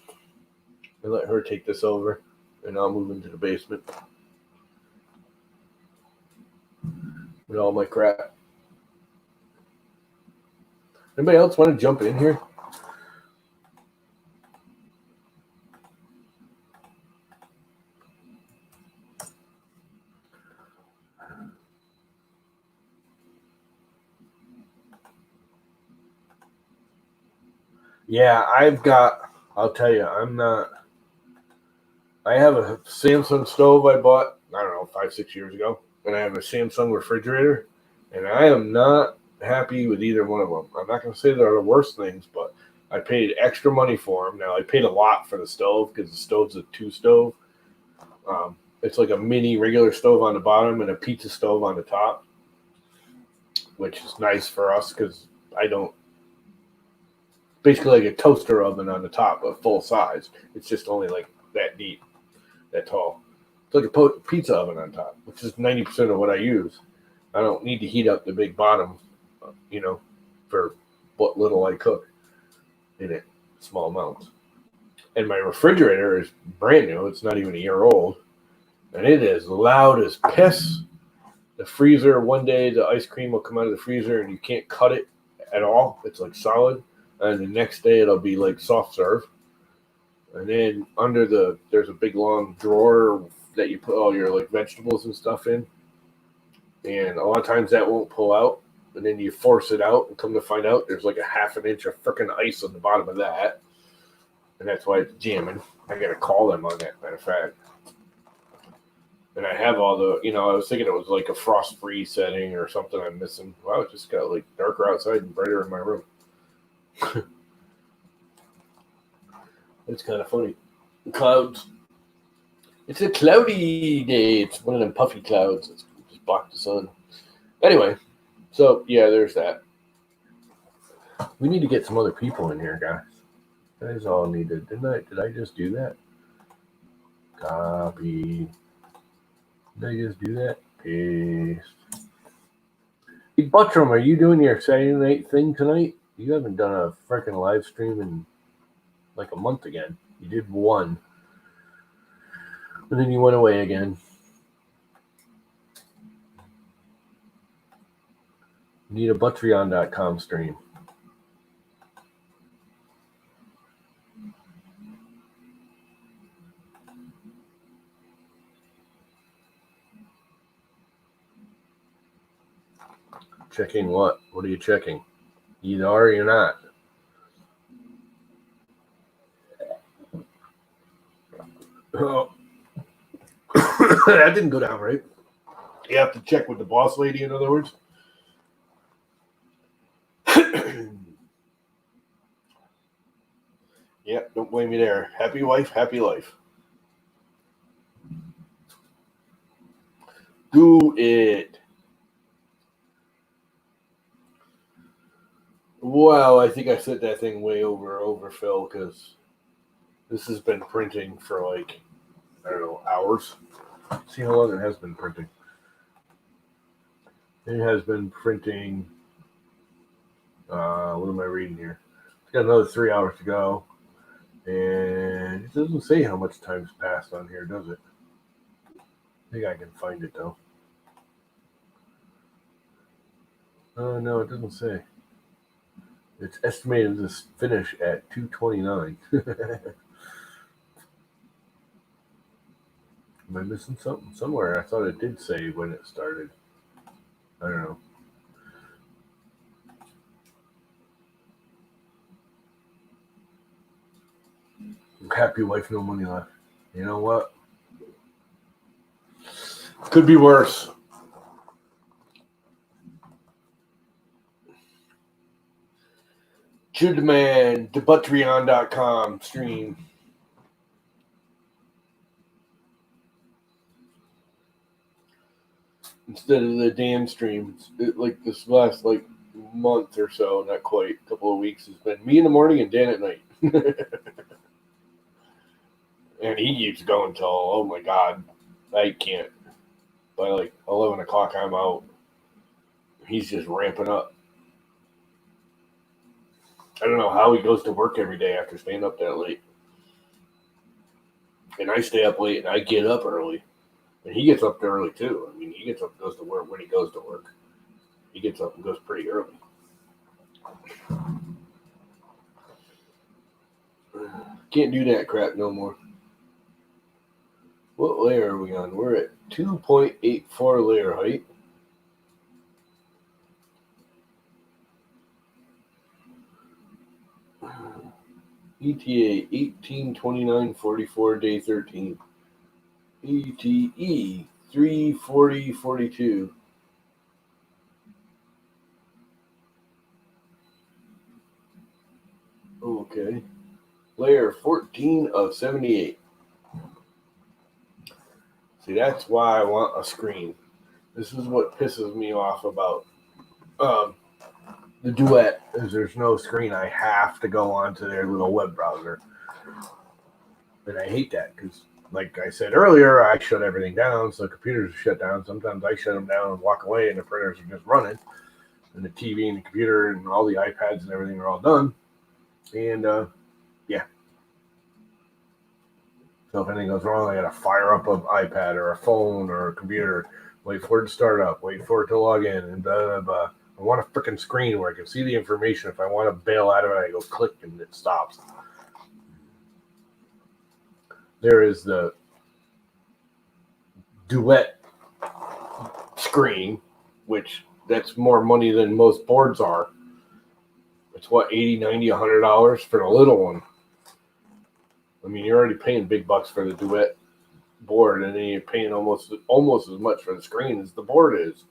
and let her take this over, and I'll move into the basement with all my crap. Anybody else want to jump in here? Yeah, I'll tell you, I have a Samsung stove I bought, I don't know, 5, 6 years ago, and I have a Samsung refrigerator, and I am not happy with either one of them. I'm not going to say they're the worst things, but I paid extra money for them. Now, I paid a lot for the stove because the stove's a two stove. It's like a mini regular stove on the bottom and a pizza stove on the top, which is nice for us because I don't basically like a toaster oven on the top, but full size. It's just only like that deep, that tall. It's like a pizza oven on top, which is 90% of what I use. I don't need to heat up the big bottom, you know, for what little I cook in it, small amounts. And my refrigerator is brand new. It's not even a year old. And it is loud as piss. The freezer, one day the ice cream will come out of the freezer and you can't cut it at all. It's like solid. And the next day it'll be like soft serve. And then there's a big long drawer that you put all your like vegetables and stuff in. And a lot of times that won't pull out. And then you force it out and come to find out there's like a half an inch of freaking ice on the bottom of that. And that's why it's jamming. I got to call them on that, matter of fact. And I have all I was thinking it was like a frost-free setting or something I'm missing. Wow, it just got like darker outside and brighter in my room. It's kind of funny. Clouds. It's a cloudy day. It's one of them puffy clouds. It's just blocked the sun. Anyway, so yeah, there's that. We need to get some other people in here, guys. That is all needed. Did I just do that? Copy. Did I just do that? Paste. Hey, Buttram, are you doing your Saturday night thing tonight? You haven't done a freaking live stream in like a month again. You did one. And then you went away again. You need a Patreon.com stream. Checking what? What are you checking? You are or you're not? Oh. That didn't go down right. You have to check with the boss lady, in other words. Yeah, don't blame me there. Happy wife, happy life. Do it. Wow, I think I set that thing way overfill because this has been printing for like, I don't know, hours. See how long it has been printing. It has been printing. What am I reading here? It's got another 3 hours to go. And it doesn't say how much time's passed on here, does it? I think I can find it though. Oh, no, it doesn't say. It's estimated to finish at 2:29. Am I missing something? Somewhere I thought it did say when it started. I don't know. Happy wife, no money left. You know what? Could be worse. Should demand the Patreon.com stream. Instead of the Dan stream. Like this last like month or so, not quite, a couple of weeks, has been me in the morning and Dan at night. And he keeps going till, oh my God, I can't. By like 11 o'clock, I'm out. He's just ramping up. I don't know how he goes to work every day after staying up that late. And I stay up late and I get up early. And he gets up early too. I mean, he gets up and goes to work when he goes to work. He gets up and goes pretty early. Can't do that crap no more. What layer are we on? We're at 2.84 layer height. ETA 182944 day 13. ETE 34042. Okay. Layer 14 of 78. See, that's why I want a screen. This is what pisses me off about the Duet, is there's no screen. I have to go onto their little web browser. And I hate that because, like I said earlier, I shut everything down, so the computers are shut down. Sometimes I shut them down and walk away, and the printers are just running. And the TV and the computer and all the iPads and everything are all done. And, yeah. So if anything goes wrong, I got to fire up an iPad or a phone or a computer, wait for it to start up, wait for it to log in, and blah, blah, blah. I want a freaking screen where I can see the information. If I want to bail out of it, I go click and it stops. There is the Duet screen, which that's more money than most boards are. It's what, $80, $90, $100 for the little one. I mean, you're already paying big bucks for the Duet board, and then you're paying almost as much for the screen as the board is.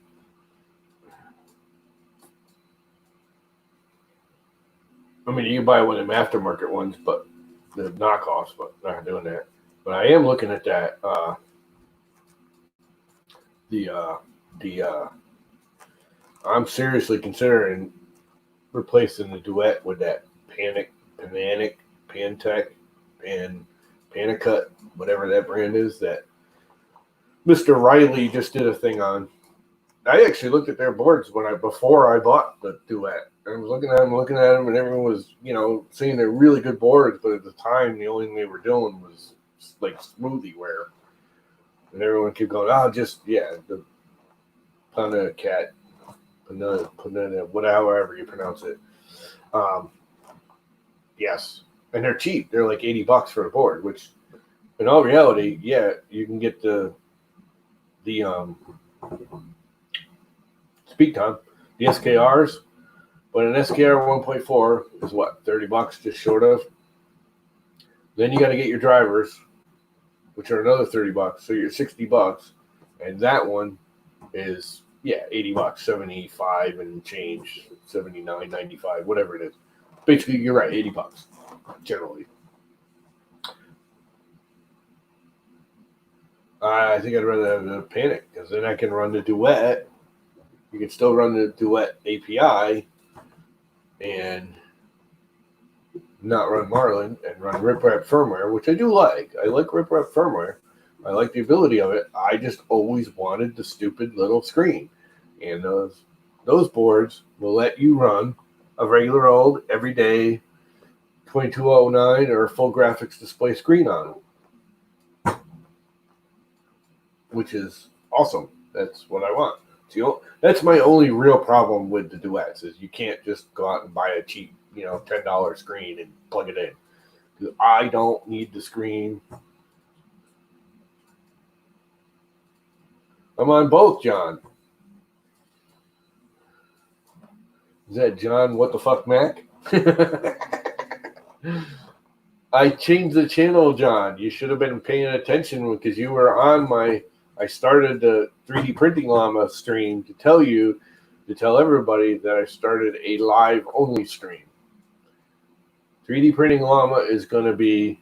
I mean, you can buy one of them aftermarket ones, but the knockoffs, but not doing that. But I am looking at that. I'm seriously considering replacing the Duet with that Pantech, and Panicut, whatever that brand is that Mr. Riley just did a thing on. I actually looked at their boards before I bought the Duet. I was looking at them, and everyone was, saying they're really good boards, but at the time, the only thing they were doing was like smoothie wear. And everyone kept going, the Panicut, however you pronounce it. Yes. And they're cheap. They're like $80 for a board, which in all reality, yeah, you can get the speak time, the SKRs, but an SKR 1.4 is what, $30 just short of. Then you got to get your drivers, which are another $30, so you're $60, and that one is $80, 75 and change, 79, 95, whatever it is. Basically, you're right, $80 generally. I think I'd rather have the Panic, because then I can run the Duet. You can still run the Duet API and not run Marlin and run RipRap firmware, which I do like. I like RipRap firmware. I like the ability of it. I just always wanted the stupid little screen. And those boards will let you run a regular old, everyday 2209 or full graphics display screen on them, which is awesome. That's what I want. That's my only real problem with the Duets is you can't just go out and buy a cheap, $10 screen and plug it in. Because I don't need the screen. I'm on both, John. Is that John What the Fuck Mac? I changed the channel, John. You should have been paying attention because you were on I started the 3D Printing Llama stream to tell everybody that I started a live only stream. 3D Printing Llama is going to be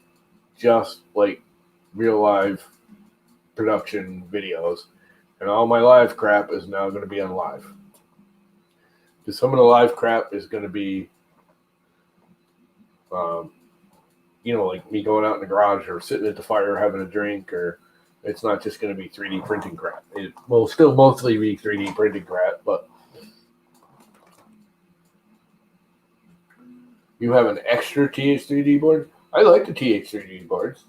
just like real live production videos, and all my live crap is now going to be on live. Because some of the live crap is going to be, like me going out in the garage or sitting at the fire having a drink, or it's not just going to be 3D printing crap. It will still mostly be 3D printing crap, but you have an extra TH3D board? I like the TH3D boards.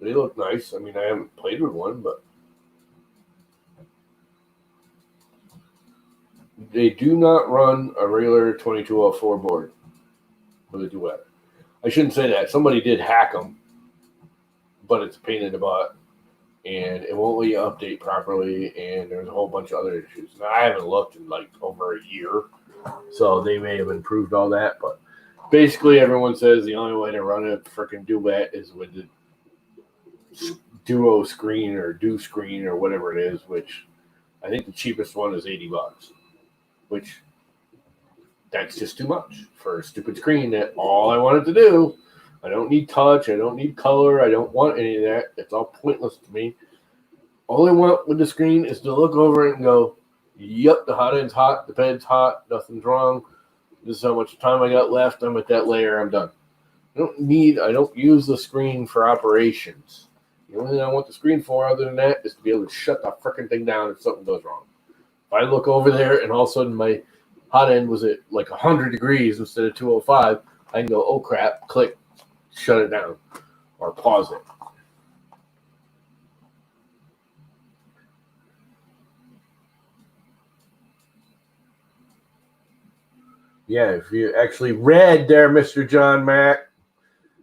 They look nice. I mean, I haven't played with one, but they do not run a regular 2204 board with a Duet. I shouldn't say that. Somebody did hack them, but it's a pain in the butt, and it won't let you update properly, and there's a whole bunch of other issues. Now, I haven't looked in like over a year, so they may have improved all that, but Basically, everyone says the only way to run a freaking duet is with the duo screen or do screen or whatever it is, which I think the cheapest one is $80, which that's just too much for a stupid screen that all I wanted to do. I don't need touch. I don't need color. I don't want any of that. It's all pointless to me. All I want with the screen is to look over it and go, yep, the hot end's hot. The bed's hot. Nothing's wrong. This is how much time I got left. I'm at that layer. I'm done. I don't use the screen for operations. The only thing I want the screen for other than that is to be able to shut the freaking thing down if something goes wrong. If I look over there and all of a sudden my hot end was at like 100 degrees instead of 205, I can go, oh crap, click, shut it down, or pause it. Yeah, if you actually read there, Mr. John Mack,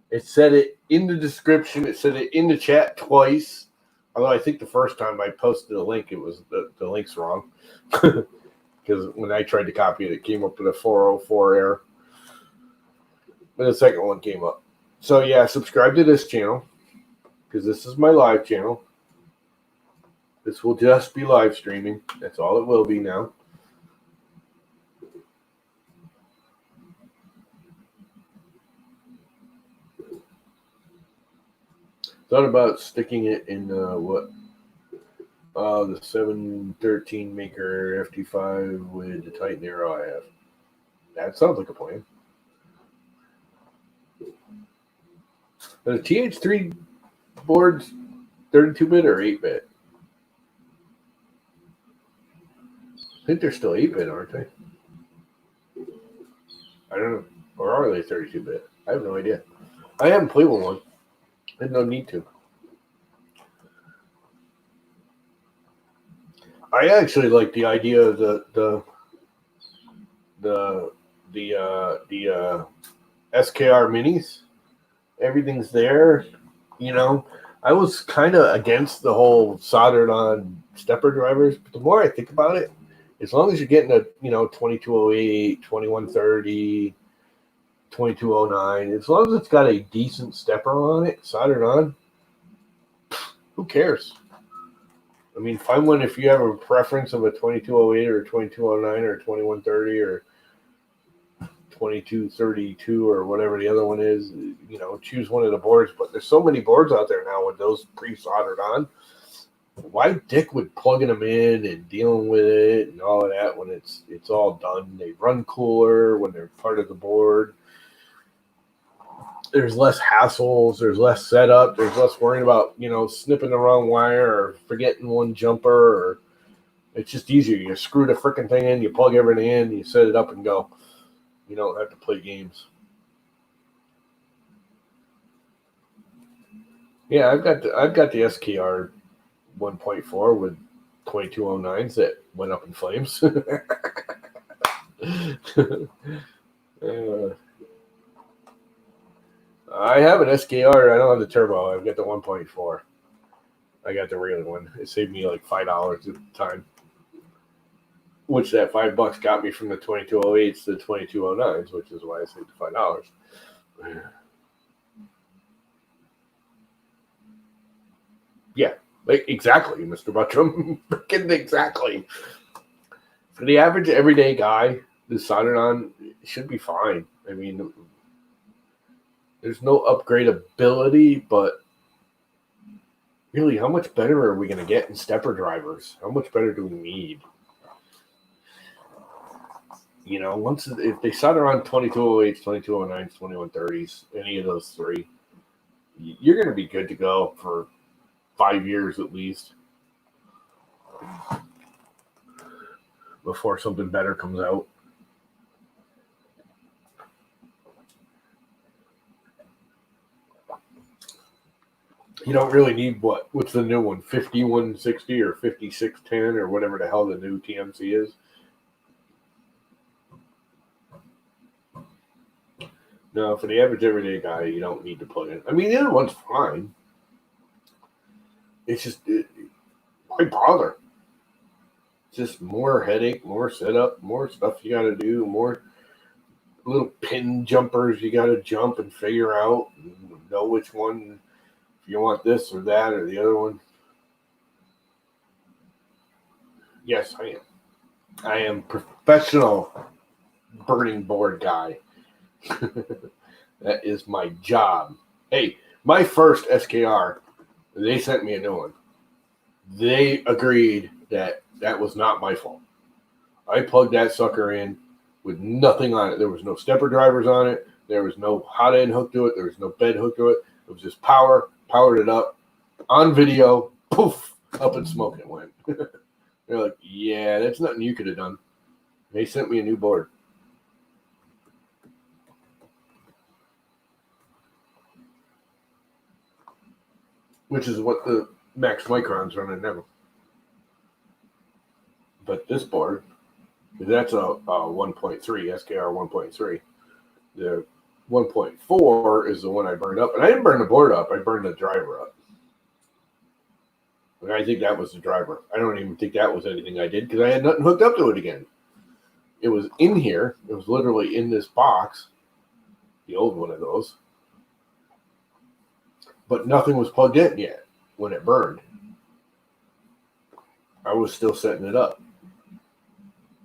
it said it in the description. It said it in the chat twice. Although I think the first time I posted a link, it was the link's wrong. Because when I tried to copy it, it came up with a 404 error. But the second one came up. So yeah, subscribe to this channel. Because this is my live channel. This will just be live streaming. That's all it will be now. Thought about sticking it in the 713 Maker FT5 with the Titan Arrow I have. That sounds like a plan. The TH3 boards 32-bit or 8-bit? I think they're still 8-bit, aren't they? I don't know. Or are they 32-bit? I have no idea. I haven't played with one. I had no need to. I actually like the idea of the SKR minis. Everything's there. You know, I was kind of against the whole soldered on stepper drivers, but the more I think about it, as long as you're getting a 2208, 2130, 2209, as long as it's got a decent stepper on it, soldered on, who cares? I mean, find one if you have a preference of a 2208 or 2209 or 2130 or 2232 or whatever the other one is. Choose one of the boards. But there's so many boards out there now with those pre-soldered on. Why dick with plugging them in and dealing with it and all of that when it's all done? They run cooler when they're part of the board. There's less hassles. There's less setup. There's less worrying about, snipping the wrong wire or forgetting one jumper. Or it's just easier. You screw the freaking thing in, you plug everything in, you set it up and go. You don't have to play games. Yeah, I've got the SKR 1.4 with 2209s that went up in flames. I have an SKR. I don't have the turbo. I've got the 1.4. I got the regular one. It saved me like $5 at the time. Which that $5 got me from the 2208s to the 2209s, which is why I saved the $5. Yeah, exactly, Mr. Buttram. Freaking exactly. For the average everyday guy, the soldered on should be fine. I mean, there's no upgradability, but really, how much better are we going to get in stepper drivers? How much better do we need? If they solder on 2208s, 2209s, 2130s, any of those three, you're going to be good to go for 5 years at least before something better comes out. You don't really need what's the new one, 5160 or 5610 or whatever the hell the new TMC is. No, for the average everyday guy, you don't need to plug in. I mean, the other one's fine. It's just, why bother? It's just more headache, more setup, more stuff you got to do, more. little pin jumpers you got to jump and figure out, and know which one, if you want this or that or the other one. Yes, I am. I am professional burning board guy. That is my job. Hey, my first SKR, they sent me a new one. They agreed that was not my fault. I plugged that sucker in with nothing on it. There was no stepper drivers on it. There was no hot end hook to it. There was no bed hook to it. It was just powered it up on video. Poof, up in smoke it went. They're like, yeah, that's nothing you could have done. They sent me a new board. Which is what the Max Micron's running now. But this board, that's a 1.3, SKR 1.3. The 1.4 is the one I burned up. And I didn't burn the board up. I burned the driver up. And I think that was the driver. I don't even think that was anything I did because I had nothing hooked up to it again. It was in here. It was literally in this box. The old one of those. But nothing was plugged in yet when it burned. I was still setting it up.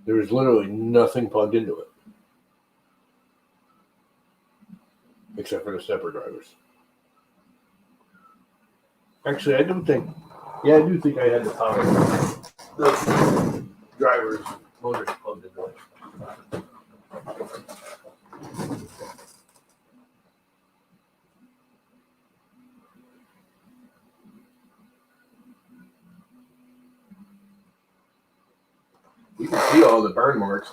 There was literally nothing plugged into it. Except for the stepper drivers. Actually, I do think I had the power. The drivers, motors plugged into it. You can see all the burn marks.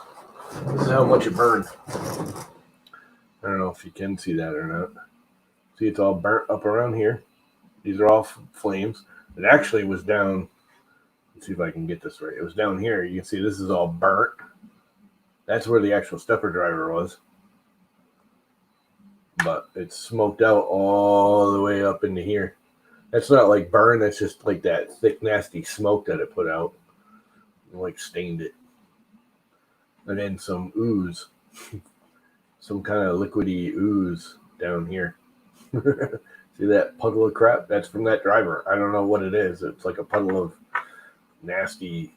This is how much it burned. I don't know if you can see that or not. See, it's all burnt up around here. These are all flames. It actually was down. Let's see if I can get this right. It was down here. You can see this is all burnt. That's where the actual stepper driver was. But it's smoked out all the way up into here. That's not like burn. That's just like that thick, nasty smoke that it put out. It like stained it. And then some ooze. Some kind of liquidy ooze down here. See that puddle of crap? That's from that driver. I don't know what it is. It's like a puddle of nasty,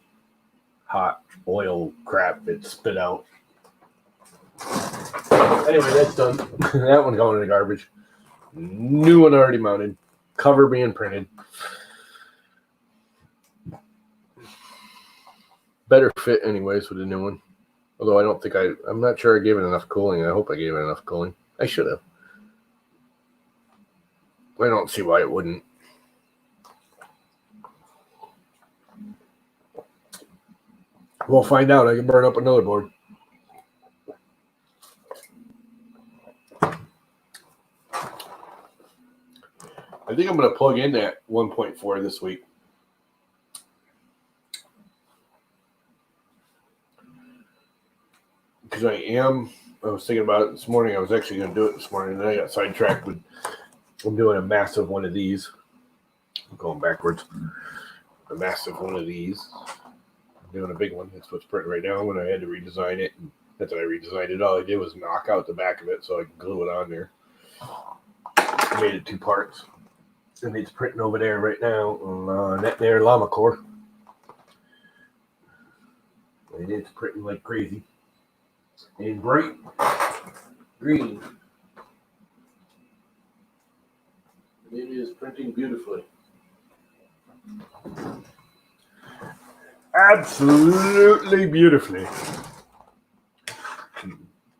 hot oil crap that spit out. Anyway, that's done. That one's going in the garbage. New one already mounted. Cover being printed. Better fit anyways with the new one. Although I don't think I'm not sure I gave it enough cooling. I hope I gave it enough cooling. I should have. I don't see why it wouldn't. We'll find out. I can burn up another board. I think I'm going to plug in that 1.4 this week. Because I was thinking about it this morning. I was actually going to do it this morning, and then I got sidetracked with I'm doing a massive one of these. I'm going backwards. A massive one of these. I'm doing a big one. That's what's printed right now. When I had to redesign it, and that's what I redesigned it. All I did was knock out the back of it so I could glue it on there. I made it 2 parts. And it's printing over there right now on that there Llama core. And it's printing like crazy. In bright green. It is printing beautifully. Absolutely beautifully.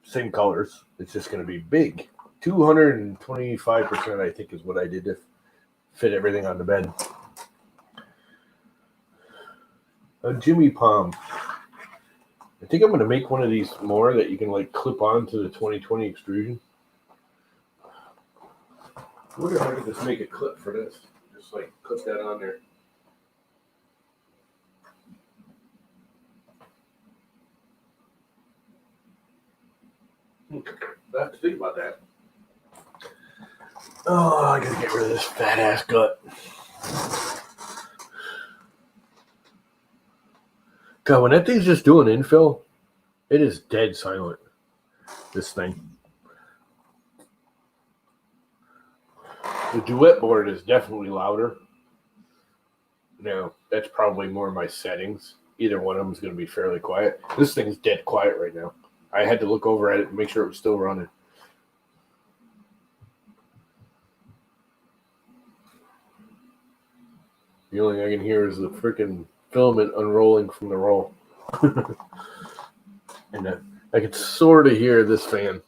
Same colors. It's just going to be big. 225%, I think, is what I did to fit everything on the bed. A Jimmy Palm. I think I'm going to make one of these more that you can like clip on to the 2020 extrusion. I wonder if I could just make a clip for this. Just like clip that on there. I have to think about that. Oh, I gotta get rid of this fat ass gut. God, when that thing's just doing infill, it is dead silent. this thing. The duet board is definitely louder. Now, that's probably more my settings. Either one of them is going to be fairly quiet. This thing's dead quiet right now. I had to look over at it and make sure it was still running. The only thing I can hear is the freaking filament unrolling from the roll. And I can sort of hear this fan.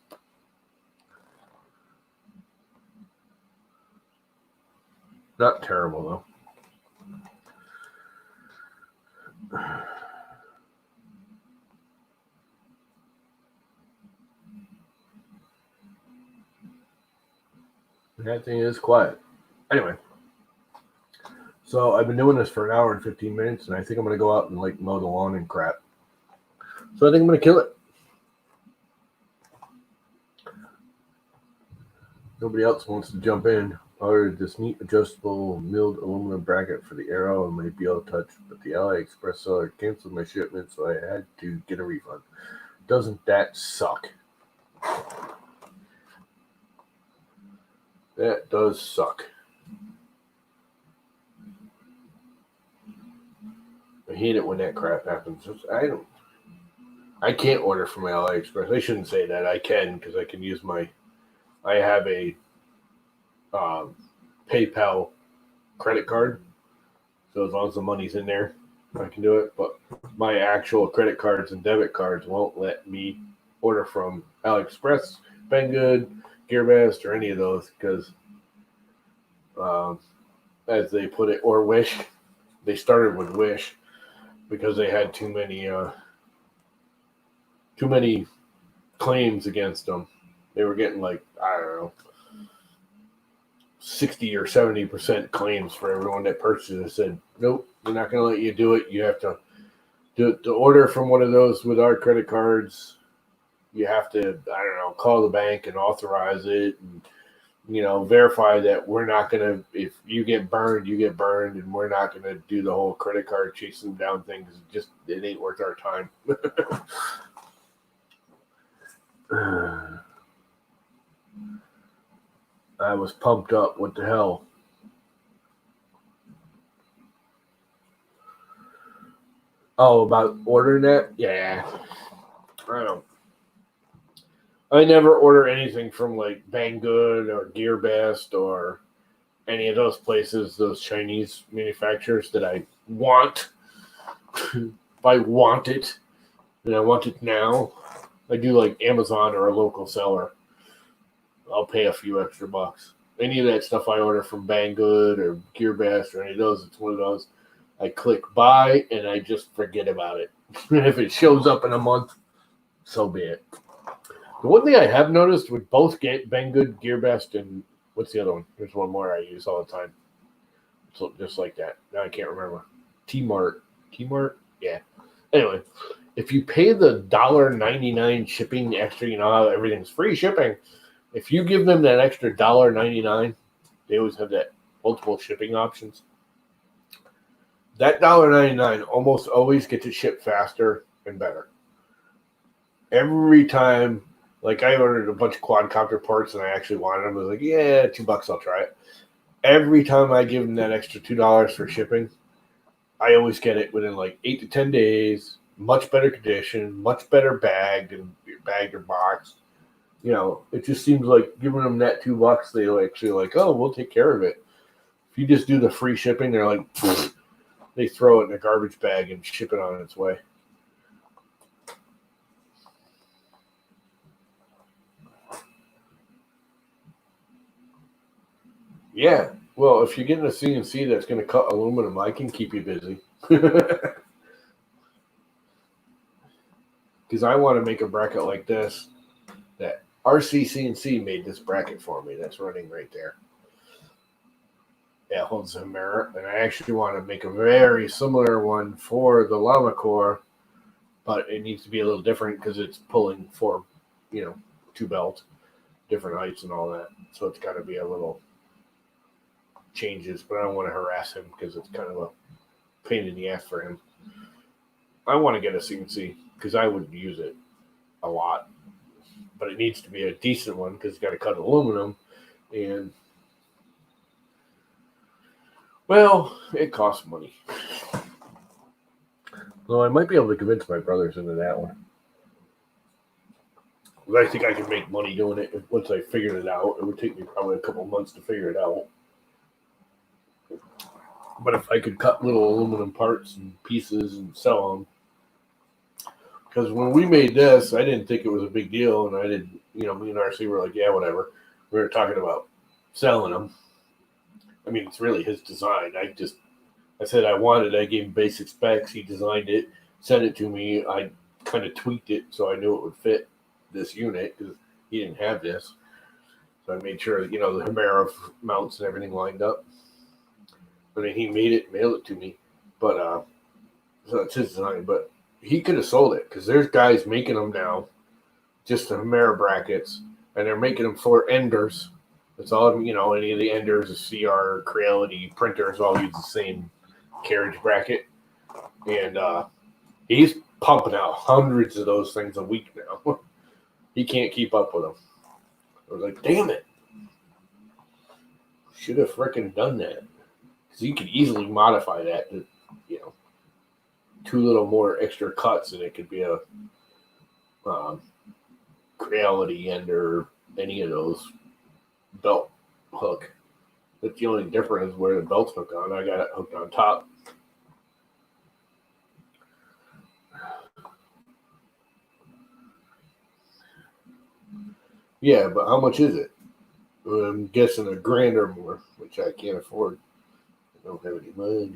Not terrible, though. That thing is quiet. Anyway. So I've been doing this for an hour and 15 minutes, and I think I'm going to go out and like mow the lawn and crap. So I think I'm going to kill it. Nobody else wants to jump in. I ordered this neat adjustable milled aluminum bracket for the Arrow and my BL Touch, but the AliExpress seller canceled my shipment, so I had to get a refund. Doesn't that suck? That does suck. I hate it when that crap happens. I can't order from AliExpress. I shouldn't say that. I can, because I can use I have a PayPal credit card. So as long as the money's in there, I can do it. But my actual credit cards and debit cards won't let me order from AliExpress, Banggood, GearBest, or any of those, because as they put it, or Wish. They started with Wish because they had too many claims against them. They were getting like, I don't know, 60 or 70% claims for everyone that purchased it. Said, nope, we're not going to let you do it. You have to order from one of those with our credit cards. You have to, I don't know, call the bank and authorize it and, verify that we're not going to, if you get burned, you get burned, and we're not going to do the whole credit card chasing down thing, because it ain't worth our time. I was pumped up. What the hell? Oh, about ordering that? Yeah. I never order anything from like Banggood or GearBest or any of those places, those Chinese manufacturers that I want. If I want it, and I want it now, I do like Amazon or a local seller. I'll pay a few extra bucks. Any of that stuff I order from Banggood or GearBest or any of those, it's one of those. I click buy and I just forget about it. And if it shows up in a month, so be it. The one thing I have noticed with both Banggood, GearBest, and what's the other one? There's one more I use all the time. So just like that. Now I can't remember. T-Mart? Yeah. Anyway, if you pay the $1.99 shipping extra, how everything's free shipping. If you give them that extra $1.99, they always have that multiple shipping options. That $1.99 almost always gets it shipped faster and better. Every time, like I ordered a bunch of quadcopter parts and I actually wanted them, I was like, yeah, $2, I'll try it. Every time I give them that extra $2 for shipping, I always get it within like 8 to 10 days, much better condition, much better bagged or boxed. It just seems like giving them that $2, they actually like, oh, we'll take care of it. If you just do the free shipping, they're like, they throw it in a garbage bag and ship it on its way. Yeah, well, if you're getting a CNC that's going to cut aluminum, I can keep you busy. Because I want to make a bracket like this. That RC CNC made this bracket for me. That's running right there. It holds a mirror. And I actually want to make a very similar one for the LlamaCore. But it needs to be a little different because it's pulling for, 2 belts, different heights and all that. So it's got to be a little changes, but I don't want to harass him because it's kind of a pain in the ass for him. I want to get a CNC because I would use it a lot, but it needs to be a decent one because it's got to cut aluminum, and well, it costs money. So I might be able to convince my brothers into that one. But I think I could make money doing it once I figured it out. It would take me probably a couple months to figure it out. But if I could cut little aluminum parts and pieces and sell them, because when we made this, I didn't think it was a big deal, and I didn't, me and RC were like, yeah, whatever. We were talking about selling them. I mean, it's really his design. I said I wanted it. I gave him basic specs. He designed it, sent it to me. I kind of tweaked it so I knew it would fit this unit because he didn't have this. So I made sure that, the Hemera mounts and everything lined up. But then he made it, mailed it to me. But, so it's his design. But he could have sold it because there's guys making them now, just the Hemera brackets, and they're making them for enders. It's all, any of the enders, the CR, Creality printers all use the same carriage bracket. And he's pumping out hundreds of those things a week now. He can't keep up with them. I was like, damn it. Should have freaking done that. Because you could easily modify that to, 2 little more extra cuts, and it could be a Creality ender, any of those belt hook. That's the only difference is where the belt's hooked on. I got it hooked on top. Yeah, but how much is it? I'm guessing $1,000 or more, which I can't afford. I don't have any money.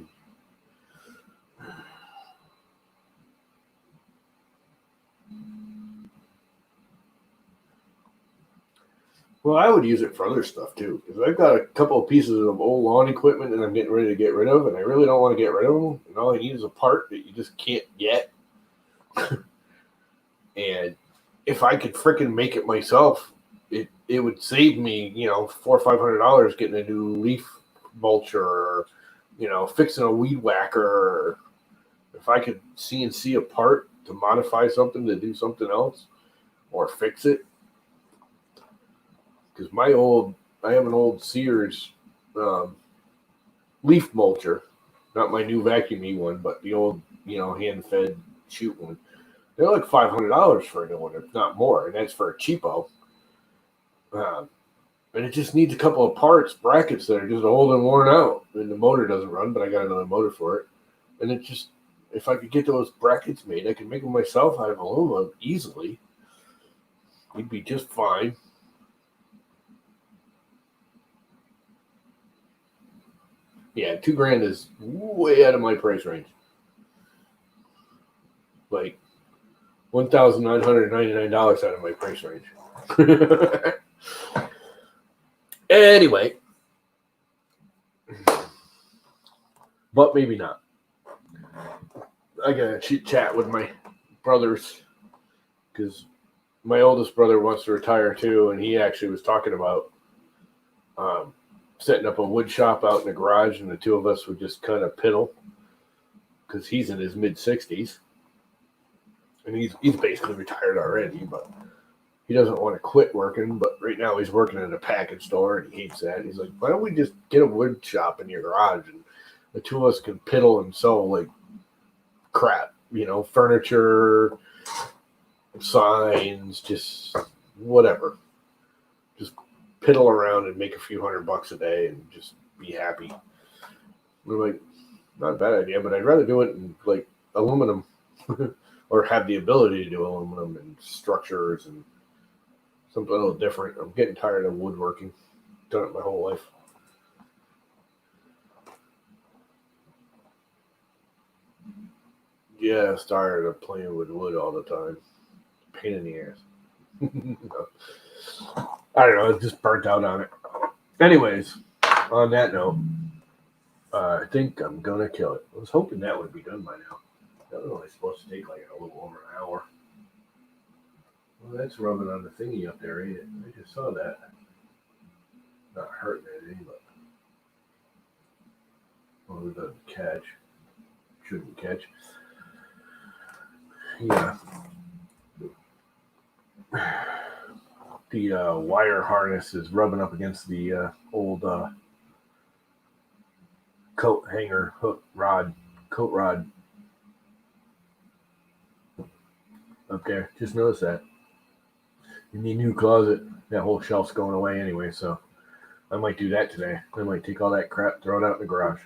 Well, I would use it for other stuff too, because I've got a couple of pieces of old lawn equipment that I'm getting ready to get rid of, and I really don't want to get rid of them. And all I need is a part that you just can't get. And if I could freaking make it myself, it would save me, $400 or $500 getting a new leaf mulcher, or, fixing a weed whacker. Or if I could CNC a part to modify something to do something else, or fix it. Because I have an old Sears leaf mulcher, not my new vacuumy one, but the old, hand-fed shoot one. They're like $500 for a new one, if not more, and that's for a cheapo. And it just needs a couple of parts, brackets that are just old and worn out, and the motor doesn't run, but I got another motor for it. And it just, if I could get those brackets made, I could make them myself out of aluminum easily. It'd be just fine. Yeah, $2,000 is way out of my price range. Like $1,999 out of my price range. Anyway, but maybe not. I gotta chit chat with my brothers because my oldest brother wants to retire too, and he actually was talking about setting up a wood shop out in the garage, and the two of us would just kind of piddle because he's in his mid-60s, and he's basically retired already, but he doesn't want to quit working. But right now he's working in a package store, and he hates that. He's like, why don't we just get a wood shop in your garage, and the two of us can piddle and sell like crap, furniture, signs, just whatever. Just piddle around and make a few $100 a day and just be happy. We're like, not a bad idea, but I'd rather do it in like aluminum or have the ability to do aluminum and structures and something a little different. I'm getting tired of woodworking. Done it my whole life. Yeah, I started playing with wood all the time. Pain in the ass. I don't know, it just burnt out on it. Anyways, on that note, I think I'm gonna kill it. I was hoping that would be done by now. That was only supposed to take like a little over an hour. Well, that's rubbing on the thingy up there, ain't it? I just saw that. Not hurting anything, but well, it doesn't catch. Shouldn't catch. Yeah. the wire harness is rubbing up against the old coat hanger coat rod up there. Just notice that. In the new closet, that whole shelf's going away anyway, so I might do that today. I might take all that crap, throw it out in the garage.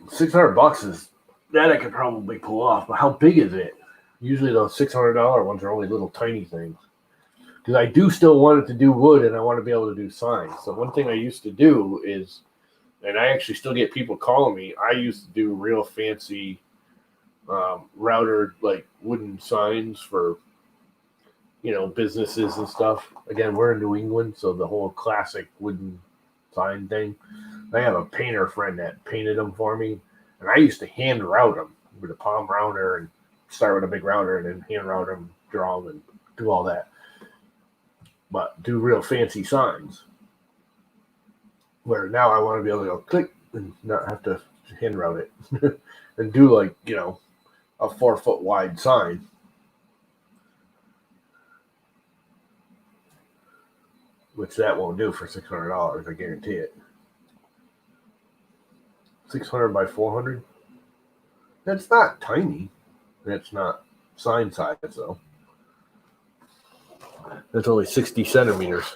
$600 is that I could probably pull off, but how big is it? Usually those $600 ones are only little tiny things. Because I do still want it to do wood, and I want to be able to do signs. So one thing I used to do is, and I actually still get people calling me, I used to do real fancy router, like wooden signs for, businesses and stuff. Again, we're in New England, so the whole classic wooden sign thing. I have a painter friend that painted them for me, and I used to hand route them with a palm router and start with a big router and then hand route them, draw them, and do all that. But do real fancy signs. Where now I want to be able to go click and not have to hand route it and do like, a 4-foot wide sign. Which that won't do for $600, I guarantee it. 600 by 400. That's not tiny. That's not sign size though. That's only 60 centimeters.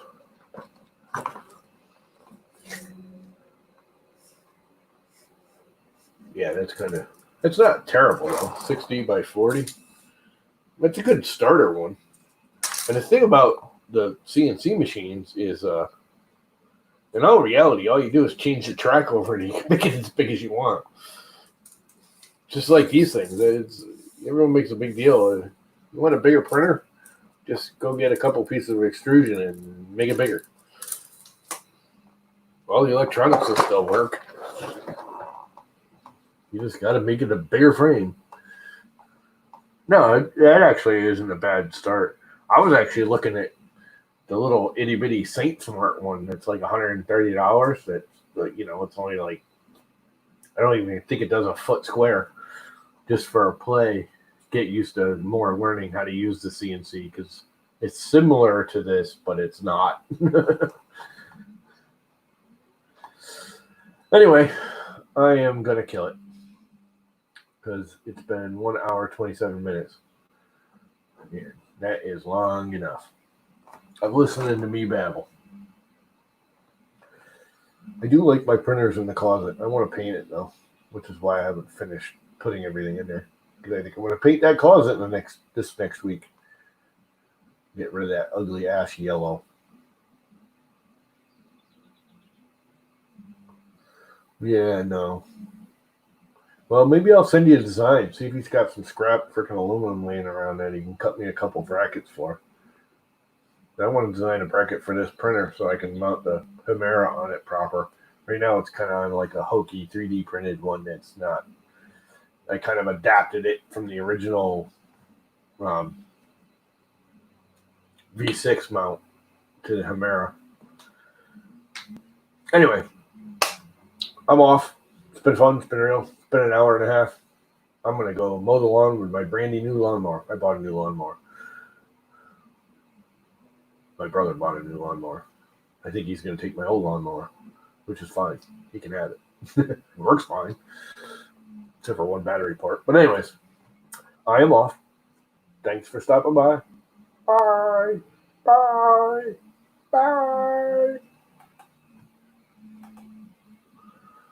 Yeah, it's not terrible though. 60 by 40. That's a good starter one. And the thing about the CNC machines is, in all reality, all you do is change the track over and you can make it as big as you want. Just like these things. Everyone makes a big deal. You want a bigger printer? Just go get a couple pieces of extrusion and make it bigger. All the electronics will still work. You just got to make it a bigger frame. No, that actually isn't a bad start. I was actually looking at the little itty bitty Saint Smart one that's like $130. That's like, it's only like, I don't even think it does a foot square, just for a play. Get used to more learning how to use the CNC because it's similar to this, but it's not. Anyway, I am gonna kill it because it's been 1 hour 27 minutes. Yeah, that is long enough. I'm listening to me babble. I do like my printers in the closet. I want to paint it though, which is why I haven't finished putting everything in there. Because I think I'm going to paint that closet this next week. Get rid of that ugly ash yellow. Yeah, no. Well, maybe I'll send you a design. See if he's got some scrap freaking aluminum laying around that he can cut me a couple brackets for. I want to design a bracket for this printer so I can mount the Chimera on it proper. Right now it's kind of on like a hokey 3D printed one that's not. I kind of adapted it from the original V6 mount to the Chimera. Anyway, I'm off. It's been fun. It's been real. It's been an hour and a half. I'm going to go mow the lawn with my brandy new lawnmower. I bought a new lawnmower. My brother bought a new lawnmower. I think he's going to take my old lawnmower, which is fine. He can have it. It works fine. Except for one battery part. But anyways, I am off. Thanks for stopping by. Bye. Bye. Bye.